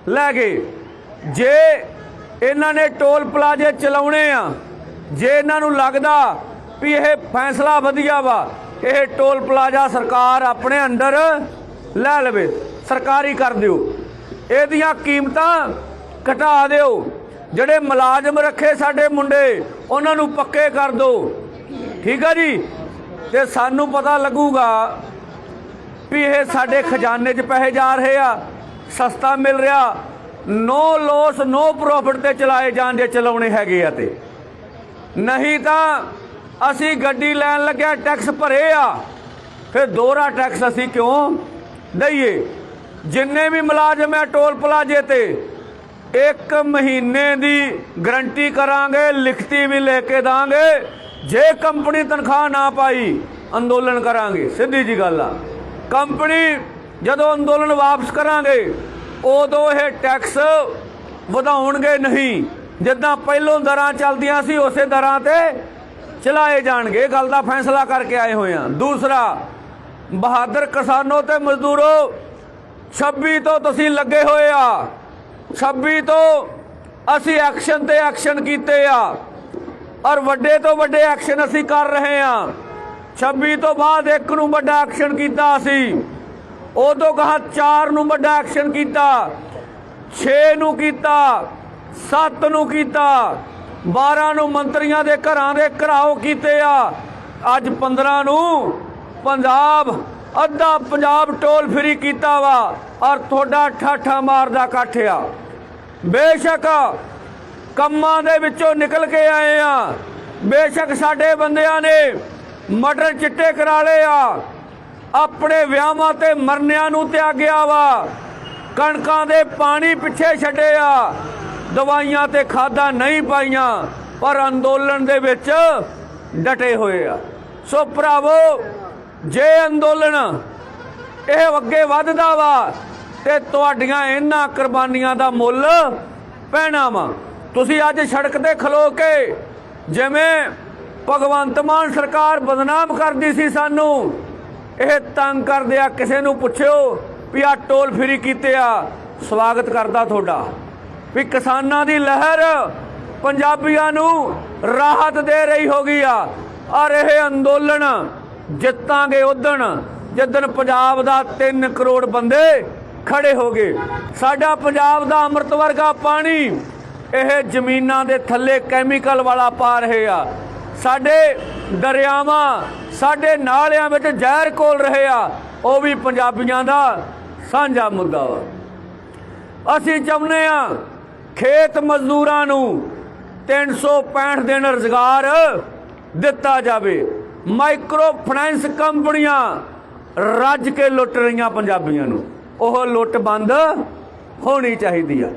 S8: ਲੈ ਗਏ। ਜੇ ਇਹਨਾਂ ਨੇ ਟੋਲ ਪਲਾਜ਼ੇ ਚਲਾਉਣੇ ਆ, ਜੇ ਇਹਨਾਂ ਨੂੰ ਲੱਗਦਾ ਵੀ ਇਹ ਫੈਸਲਾ ਵਧੀਆ ਵਾ, ਇਹ ਟੋਲ ਪਲਾਜ਼ਾ ਸਰਕਾਰ ਆਪਣੇ ਅੰਡਰ ਲੈ ਲਵੇ, ਸਰਕਾਰੀ ਕਰ ਦਿਓ, ਇਹਦੀਆਂ ਕੀਮਤਾਂ ਘਟਾ ਦਿਓ। ਜਿਹੜੇ ਮੁਲਾਜ਼ਮ ਰੱਖੇ ਸਾਡੇ ਮੁੰਡੇ ਉਹਨਾਂ ਨੂੰ ਪੱਕੇ ਕਰ ਦਿਓ, ਠੀਕ ਆ ਜੀ। ਤੇ ਸਾਨੂੰ ਪਤਾ ਲੱਗੂਗਾ ਵੀ ਇਹ ਸਾਡੇ ਖਜ਼ਾਨੇ 'ਚ ਪੈਸੇ ਜਾ ਰਹੇ ਆ, ਸਸਤਾ ਮਿਲ ਰਿਹਾ, ਨੋ ਲੋਸ ਨੋ ਪ੍ਰੋਫਿਟ ਤੇ ਚਲਾਏ ਜਾਣ ਜੇ ਚਲਾਉਣੇ ਹੈਗੇ ਆ। ਤੇ ਨਹੀਂ ਤਾਂ ਅਸੀਂ ਗੱਡੀ ਲੈਣ ਲੱਗਿਆ ਟੈਕਸ ਭਰੇ ਆ, ਫਿਰ ਦੋਹਰਾ ਟੈਕਸ ਅਸੀਂ ਕਿਉਂ ਦਈਏ। ਜਿੰਨੇ ਵੀ ਮੁਲਾਜ਼ਮ ਹੈ ਟੋਲ ਪਲਾਜ਼ੇ ਤੇ 1 ਮਹੀਨੇ ਦੀ ਗਰੰਟੀ ਕਰਾਂਗੇ, ਲਿਖਤੀ ਵੀ ਲੈ ਕੇ ਦਾਂਗੇ। ਜੇ ਕੰਪਨੀ ਤਨਖਾਹ ਨਾ ਪਾਈ ਅੰਦੋਲਨ ਕਰਾਂਗੇ, ਸਿੱਧੀ ਜੀ ਗੱਲ ਆ। ਕੰਪਨੀ ਜਦੋਂ ਅੰਦੋਲਨ ਵਾਪਸ ਕਰਾਂਗੇ ਉਦੋਂ ਇਹ ਟੈਕਸ ਵਧਾਉਣਗੇ ਨਹੀਂ, ਜਿੱਦਾਂ ਪਹਿਲੋਂ ਦਰਾਂ ਚੱਲਦੀਆਂ ਸੀ ਉਸੇ ਦਰਾਂ ਤੇ ਚਲਾਏ ਜਾਣਗੇ। ਗੱਲ ਦਾ ਫੈਸਲਾ ਕਰਕੇ ਆਏ ਹੋਏ ਆ। ਦੂਸਰਾ, ਬਹਾਦਰ ਕਿਸਾਨੋ ਤੇ ਮਜ਼ਦੂਰੋ, 26 ਤੋਂ ਤੁਸੀਂ ਲੱਗੇ ਹੋਏ ਆ, 26 ਤੋਂ ਅਸੀਂ ਐਕਸ਼ਨ ਤੇ ਐਕਸ਼ਨ ਕੀਤੇ ਆ ਔਰ ਵੱਡੇ ਤੋਂ ਵੱਡੇ ਐਕਸ਼ਨ ਅਸੀਂ ਕਰ ਰਹੇ ਆ। 26 ਤੋਂ ਬਾਅਦ 1 ਨੂੰ ਵੱਡਾ ਐਕਸ਼ਨ ਕੀਤਾ ਅਸੀਂ, ਉਦੋਂ ਕਹਾ 4 ਨੂੰ ਵੱਡਾ ਐਕਸ਼ਨ ਕੀਤਾ, 6 ਨੂੰ ਕੀਤਾ, 7 ਨੂੰ ਕੀਤਾ, 12 ਨੂੰ ਮੰਤਰੀਆਂ ਦੇ ਘਰਾਂ ਦੇ ਘਰਾਓ ਕੀਤੇ ਆ। ਅੱਜ 15 ਨੂੰ ਅੱਧਾ ਪੰਜਾਬ ਟੋਲ ਫਰੀ ਕੀਤਾ ਵਾ ਔਰ ਤੁਹਾਡਾ ਠਾਠਾ ਮਾਰਦਾ ਇਕੱਠ ਆ। ਬੇਸ਼ੱਕ ਕੰਮਾਂ ਦੇ ਵਿੱਚੋਂ ਨਿਕਲ ਕੇ ਆਏ ਆ, ਬੇਸ਼ੱਕ ਸਾਡੇ ਬੰਦਿਆਂ ਨੇ ਮਟਰ ਚਿੱਟੇ ਕਰਾ ਲਏ ਆ, ਆਪਣੇ ਵਿਆਹਾਂ ਤੇ ਮਰਨਿਆਂ ਨੂੰ ਤਿਆਗਿਆ ਵਾ, ਕਣਕਾਂ ਦੇ ਪਾਣੀ ਪਿੱਛੇ ਛੱਡਿਆ, ਦਵਾਈਆਂ ਤੇ ਖਾਦਾਂ ਨਹੀਂ ਪਾਈਆਂ, ਪਰ ਅੰਦੋਲਨ ਦੇ ਵਿੱਚ ਡਟੇ ਹੋਏ ਆ। ਸੋ ਭਰਾਵੋ, ਜੇ ਅੰਦੋਲਨ ਇਹ ਅੱਗੇ ਵੱਧਦਾ ਵਾ ਤੇ ਤੁਹਾਡੀਆਂ ਇਹਨਾਂ ਕੁਰਬਾਨੀਆਂ ਦਾ ਮੁੱਲ ਪੈਣਾ ਵਾ। ਤੁਸੀਂ ਅੱਜ ਸੜਕ ਤੇ ਖਲੋ ਕੇ ਜਿਵੇਂ ਭਗਵੰਤ ਮਾਨ ਸਰਕਾਰ ਬਦਨਾਮ ਕਰਦੀ ਸੀ ਸਾਨੂੰ। ਇਹ ਤੰਗ ਕਰਦੇ ਆ, ਕਿਸੇ ਨੂੰ ਪੁੱਛਿਓ ਵੀ ਆ ਟੋਲ ਫਰੀ ਕੀਤੇ ਆ। ਸਵਾਗਤ ਕਰਦਾ ਤੁਹਾਡਾ ਵੀ ਕਿਸਾਨਾਂ ਦੀ ਲਹਿਰ ਪੰਜਾਬੀਆਂ ਨੂੰ ਰਾਹਤ ਦੇ ਰਹੀ ਹੋ ਗਈ ਆ। ਔਰ ਇਹ ਅੰਦੋਲਨ ਜਿੱਤਾਂਗੇ ਉਦਣ ਜਿੱਦਣ ਪੰਜਾਬ ਦਾ 3 ਕਰੋੜ ਬੰਦੇ ਖੜੇ ਹੋ ਗਏ। ਸਾਡਾ ਪੰਜਾਬ ਦਾ ਅੰਮ੍ਰਿਤ ਵਰਗਾ ਪਾਣੀ ਇਹ ਜ਼ਮੀਨਾਂ ਦੇ ਥੱਲੇ ਕੈਮੀਕਲ ਵਾਲਾ ਪਾ ਰਹੇ ਆ। ਸਾਡੇ ਦਰਿਆਵਾਂ ਸਾਡੇ ਨਾਲਿਆਂ ਵਿੱਚ ਜ਼ਹਿਰ ਘੋਲ ਰਹੇ ਆ। ਉਹ ਵੀ ਪੰਜਾਬੀਆਂ ਦਾ ਸਾਂਝਾ ਮੁੱਦਾ ਵਾ। ਅਸੀਂ ਚਾਹੁੰਦੇ ਆ ਖੇਤ ਮਜ਼ਦੂਰਾਂ ਨੂੰ 365 ਦਿਨ ਰੁਜ਼ਗਾਰ ਦਿੱਤਾ ਜਾਵੇ। ਮਾਈਕਰੋ ਫਾਈਨੈਂਸ ਕੰਪਨੀਆਂ ਰੱਜ ਕੇ ਲੁੱਟ ਰਹੀਆਂ ਪੰਜਾਬੀਆਂ ਨੂੰ, ਉਹ ਲੁੱਟ ਬੰਦ ਹੋਣੀ ਚਾਹੀਦੀ ਆ।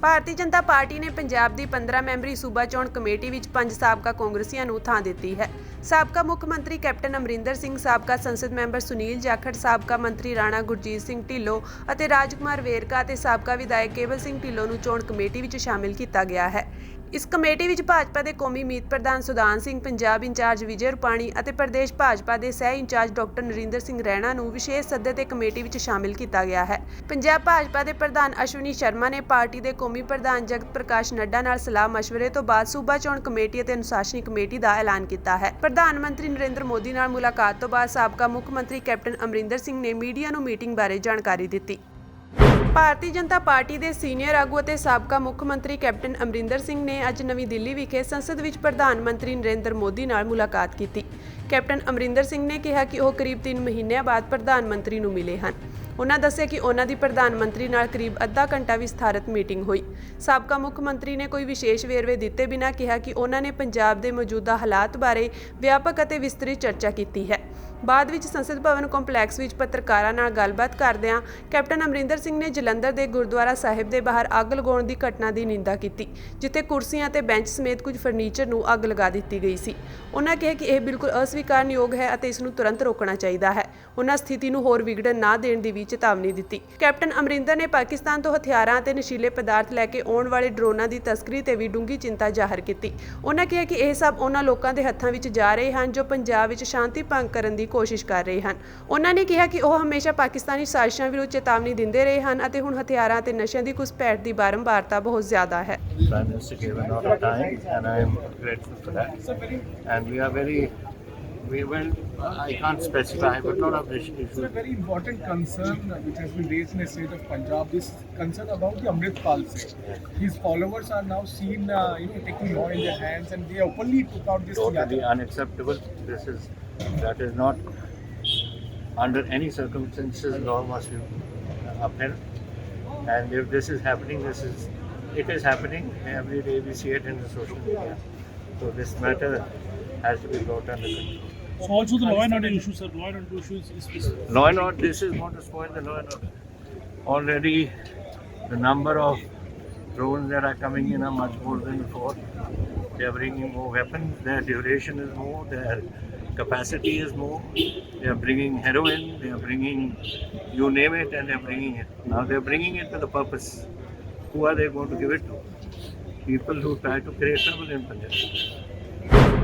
S1: ਭਾਰਤੀ ਜਨਤਾ ਪਾਰਟੀ ਨੇ ਪੰਜਾਬ ਦੀ 15 ਮੈਂਬਰੀ ਸੂਬਾ ਚੋਣ ਕਮੇਟੀ ਵਿੱਚ 5 ਸਾਬਕਾ ਕਾਂਗਰਸੀਆਂ ਨੂੰ ਥਾਂ ਦਿੱਤੀ ਹੈ। ਸਾਬਕਾ ਮੁੱਖ ਮੰਤਰੀ ਕੈਪਟਨ ਅਮਰਿੰਦਰ ਸਿੰਘ, ਸਾਬਕਾ ਸੰਸਦ ਮੈਂਬਰ ਸੁਨੀਲ ਜਾਖੜ, ਸਾਬਕਾ ਮੰਤਰੀ ਰਾਣਾ ਗੁਰਜੀਤ ਸਿੰਘ ਢਿੱਲੋਂ ਅਤੇ ਰਾਜਕੁਮਾਰ ਵੇਰਕਾ ਅਤੇ ਸਾਬਕਾ ਵਿਧਾਇਕ ਕੇਵਲ ਸਿੰਘ ਢਿੱਲੋਂ ਨੂੰ ਚੋਣ ਕਮੇਟੀ ਵਿੱਚ ਸ਼ਾਮਿਲ ਕੀਤਾ ਗਿਆ ਹੈ। ਇਸ ਕਮੇਟੀ ਵਿੱਚ ਭਾਜਪਾ ਦੇ ਕੌਮੀ ਮੀਤ ਪ੍ਰਧਾਨ ਸੁਦਾਨ ਸਿੰਘ, ਪੰਜਾਬ ਇੰਚਾਰਜ ਵਿਜੇ ਰੂਪਾਣੀ ਅਤੇ ਪ੍ਰਦੇਸ਼ ਭਾਜਪਾ ਦੇ ਸਹਿ ਇੰਚਾਰਜ ਡਾਕਟਰ ਨਰਿੰਦਰ ਸਿੰਘ ਰੈਣਾ ਨੂੰ ਵਿਸ਼ੇਸ਼ ਸੱਦੇ ਤੇ ਕਮੇਟੀ ਵਿੱਚ ਸ਼ਾਮਿਲ ਕੀਤਾ ਗਿਆ ਹੈ। ਪੰਜਾਬ ਭਾਜਪਾ ਦੇ ਪ੍ਰਧਾਨ ਅਸ਼ਵਨੀ ਸ਼ਰਮਾ ਨੇ ਪਾਰਟੀ ਦੇ ਕੌਮੀ ਪ੍ਰਧਾਨ ਜਗਤ ਪ੍ਰਕਾਸ਼ ਨੱਡਾ ਨਾਲ ਸਲਾਹ ਮਸ਼ਵਰੇ ਤੋਂ ਬਾਅਦ ਸੂਬਾ ਚੋਣ ਕਮੇਟੀ ਅਤੇ ਅਨੁਸ਼ਾਸਨੀ ਕਮੇਟੀ ਦਾ ਐਲਾਨ ਕੀਤਾ ਹੈ। ਪ੍ਰਧਾਨ ਮੰਤਰੀ ਨਰਿੰਦਰ ਮੋਦੀ ਨਾਲ ਮੁਲਾਕਾਤ ਤੋਂ ਬਾਅਦ ਸਾਬਕਾ ਮੁੱਖ ਮੰਤਰੀ ਕੈਪਟਨ ਅਮਰਿੰਦਰ ਸਿੰਘ ਨੇ ਮੀਡੀਆ ਨੂੰ ਮੀਟਿੰਗ ਬਾਰੇ ਜਾਣਕਾਰੀ ਦਿੱਤੀ। ਭਾਰਤੀ ਜਨਤਾ ਪਾਰਟੀ ਦੇ ਸੀਨੀਅਰ ਆਗੂ ਅਤੇ ਸਾਬਕਾ ਮੁੱਖ ਮੰਤਰੀ ਕੈਪਟਨ ਅਮਰਿੰਦਰ ਸਿੰਘ ਨੇ ਅੱਜ ਨਵੀਂ ਦਿੱਲੀ ਵਿਖੇ ਸੰਸਦ ਵਿੱਚ ਪ੍ਰਧਾਨ ਮੰਤਰੀ ਨਰਿੰਦਰ ਮੋਦੀ ਨਾਲ ਮੁਲਾਕਾਤ ਕੀਤੀ। ਕੈਪਟਨ ਅਮਰਿੰਦਰ ਸਿੰਘ ਨੇ ਕਿਹਾ ਕਿ ਉਹ ਕਰੀਬ 3 ਮਹੀਨਿਆਂ ਬਾਅਦ ਪ੍ਰਧਾਨ ਮੰਤਰੀ ਨੂੰ ਮਿਲੇ ਹਨ। ਉਹਨਾਂ ਦੱਸਿਆ ਕਿ ਉਹਨਾਂ ਦੀ ਪ੍ਰਧਾਨ ਮੰਤਰੀ ਨਾਲ ਕਰੀਬ ਅੱਧਾ ਘੰਟਾ ਵਿਸਥਾਰਤ ਮੀਟਿੰਗ ਹੋਈ। ਸਾਬਕਾ ਮੁੱਖ ਮੰਤਰੀ ਨੇ ਕੋਈ ਵਿਸ਼ੇਸ਼ ਵੇਰਵੇ ਦਿੱਤੇ ਬਿਨਾਂ ਕਿਹਾ ਕਿ ਉਹਨਾਂ ਨੇ ਪੰਜਾਬ ਦੇ ਮੌਜੂਦਾ ਹਾਲਾਤ ਬਾਰੇ ਵਿਆਪਕ ਅਤੇ ਵਿਸਤ੍ਰਿਤ ਚਰਚਾ ਕੀਤੀ ਹੈ। ਬਾਅਦ ਵਿੱਚ ਸੰਸਦ ਭਵਨ ਕੰਪਲੈਕਸ ਵਿੱਚ ਪੱਤਰਕਾਰਾਂ ਨਾਲ ਗੱਲਬਾਤ ਕਰਦਿਆਂ ਕੈਪਟਨ ਅਮਰਿੰਦਰ ਸਿੰਘ ਨੇ ਜਲੰਧਰ ਦੇ ਗੁਰਦੁਆਰਾ ਸਾਹਿਬ ਦੇ ਬਾਹਰ ਅੱਗ ਲਗਾਉਣ ਦੀ ਘਟਨਾ ਦੀ ਨਿੰਦਾ ਕੀਤੀ, ਜਿੱਥੇ ਕੁਰਸੀਆਂ ਤੇ ਬੈਂਚ ਸਮੇਤ ਕੁਝ ਫਰਨੀਚਰ ਨੂੰ ਅੱਗ ਲਗਾ ਦਿੱਤੀ ਗਈ ਸੀ। ਉਹਨਾਂ ਕਿਹਾ ਕਿ ਇਹ ਬਿਲਕੁਲ ਅਸਵੀਕਾਰਨਯੋਗ ਹੈ ਅਤੇ ਇਸ ਨੂੰ ਤੁਰੰਤ ਰੋਕਣਾ ਚਾਹੀਦਾ ਹੈ। ਉਹਨਾਂ ਸਥਿਤੀ ਨੂੰ ਹੋਰ ਵਿਗੜਨ ਨਾ ਦੇਣ ਦੀ ਵੀ ਚੇਤਾਵਨੀ ਦਿੱਤੀ। ਕੈਪਟਨ ਅਮਰਿੰਦਰ ਨੇ ਪਾਕਿਸਤਾਨ ਤੋਂ ਹਥਿਆਰਾਂ ਅਤੇ ਨਸ਼ੀਲੇ ਪਦਾਰਥ ਲੈ ਕੇ ਆਉਣ ਵਾਲੇ ਡਰੋਨਾਂ ਦੀ ਤਸਕਰੀ ਤੇ ਵੀ ਡੂੰਘੀ ਚਿੰਤਾ ਜ਼ਾਹਰ ਕੀਤੀ। ਉਹਨਾਂ ਕਿਹਾ ਕਿ ਇਹ ਸਭ ਉਹਨਾਂ ਲੋਕਾਂ ਦੇ ਹੱਥਾਂ ਵਿੱਚ ਜਾ ਰਹੇ ਹਨ ਜੋ ਪੰਜਾਬ ਵਿੱਚ ਸ਼ਾਂਤੀ ਭੰਗ ਕਰਨ ਦੀ ਕੋਸ਼ਿਸ਼ ਕਰ ਰਹੇ ਹਨ। ਉਹਨਾਂ ਨੇ ਕਿਹਾ ਕਿ ਉਹ ਹਮੇਸ਼ਾ ਪਾਕਿਸਤਾਨੀ ਸਾਜ਼ਿਸ਼ਾਂ ਵਿਰੁੱਧ ਚੇਤਾਵਨੀ ਦਿੰਦੇ ਰਹੇ ਹਨ ਅਤੇ ਹੁਣ ਹਥਿਆਰਾਂ ਅਤੇ ਨਸ਼ਿਆਂ ਦੀ ਘੁਸਪੈਠ ਦੀ ਬਾਰੰਬਾਰਤਾ ਬਹੁਤ ਜ਼ਿਆਦਾ ਹੈ।
S9: I can't specify, but lot of issues.
S10: It's a very important concern which has been raised in the state of Punjab. This concern about the Amritpal Singh. His followers are now seen, taking law in their hands, and they openly took out this.
S9: Totally unacceptable. That is not under any circumstances law must be upheld. And if this is happening, it is happening every day. We see it in the social media. So this matter has to be brought under control.
S11: So also the law and order issue, sir. Law and order issue is
S9: Law and order. This is going to spoil the law and order. Already, the number of drones that are coming in are much more than before. They are bringing more weapons. Their duration is more. Their capacity is more. They are bringing heroin. They are bringing, you name it, and they are bringing it. Now they are bringing it with a purpose. Who are they going to give it to? People who try to create trouble in Punjab.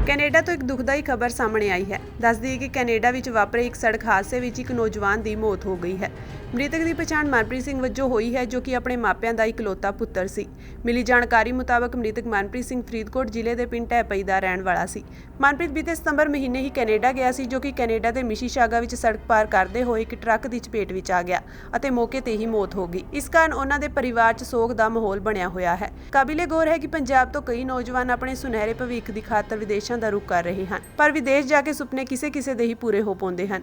S1: Canada ਤੋਂ ਇੱਕ ਦੁਖਦਾਈ ਖਬਰ ਸਾਹਮਣੇ ਆਈ ਹੈ। ਦੱਸ ਦਈਏ ਕਿ Canada ਵਿੱਚ ਵਾਪਰੇ ਇੱਕ ਸੜਕ ਹਾਦਸੇ ਵਿੱਚ ਇੱਕ ਨੌਜਵਾਨ ਦੀ ਮੌਤ ਹੋ ਗਈ ਹੈ। ਮ੍ਰਿਤਕ ਦੀ ਪਛਾਣ ਮਨਪ੍ਰੀਤ ਸਿੰਘ ਵਜੋਂ ਹੋਈ ਹੈ, ਜੋ ਕਿ ਆਪਣੇ ਮਾਪਿਆਂ ਦਾ ਇਕਲੌਤਾ ਪੁੱਤਰ ਸੀ। ਮਿਲੀ ਜਾਣਕਾਰੀ ਮੁਤਾਬਕ ਮ੍ਰਿਤਕ ਮਨਪ੍ਰੀਤ ਸਿੰਘ ਫਰੀਦਕੋਟ ਜ਼ਿਲ੍ਹੇ ਦੇ ਪਿੰਡ ਢਹਿਪਈ ਦਾ ਰਹਿਣ ਵਾਲਾ ਸੀ। ਮਨਪ੍ਰੀਤ ਬੀਤੇ ਸਤੰਬਰ ਮਹੀਨੇ ਹੀ ਕੈਨੇਡਾ ਗਿਆ ਸੀ, ਜੋ ਕਿ ਕੈਨੇਡਾ ਦੇ ਮਿਸੀਸਾਗਾ ਵਿੱਚ ਸੜਕ ਪਾਰ ਕਰਦੇ ਹੋਏ ਇੱਕ ਟਰੱਕ ਦੀ ਚਪੇਟ ਵਿੱਚ ਆ ਗਿਆ ਅਤੇ ਮੌਕੇ ਤੇ ਹੀ ਮੌਤ ਹੋ ਗਈ। ਇਸ ਕਾਰਨ ਉਹਨਾਂ ਦੇ ਪਰਿਵਾਰ 'ਚ ਸੋਗ ਦਾ ਮਾਹੌਲ ਬਣਿਆ ਹੋਇਆ ਹੈ। ਕਾਬਿਲੇ ਗੌਰ ਹੈ ਕਿ ਪੰਜਾਬ ਤੋਂ ਕਈ ਨੌਜਵਾਨ ਆਪਣੇ ਸੁਨਹਿਰੇ ਭਵਿੱਖ ਦੀ ਖਾਤਰ ਵਿਦੇਸ਼ਾਂ ਦਾ ਰੁਖ ਕਰ ਰਹੇ ਹਨ, ਪਰ ਵਿਦੇਸ਼ ਜਾ ਕੇ ਸੁਪਨੇ ਕਿਸੇ ਦੇ ਹੀ ਪੂਰੇ ਹੋ ਪਾਉਂਦੇ ਹਨ।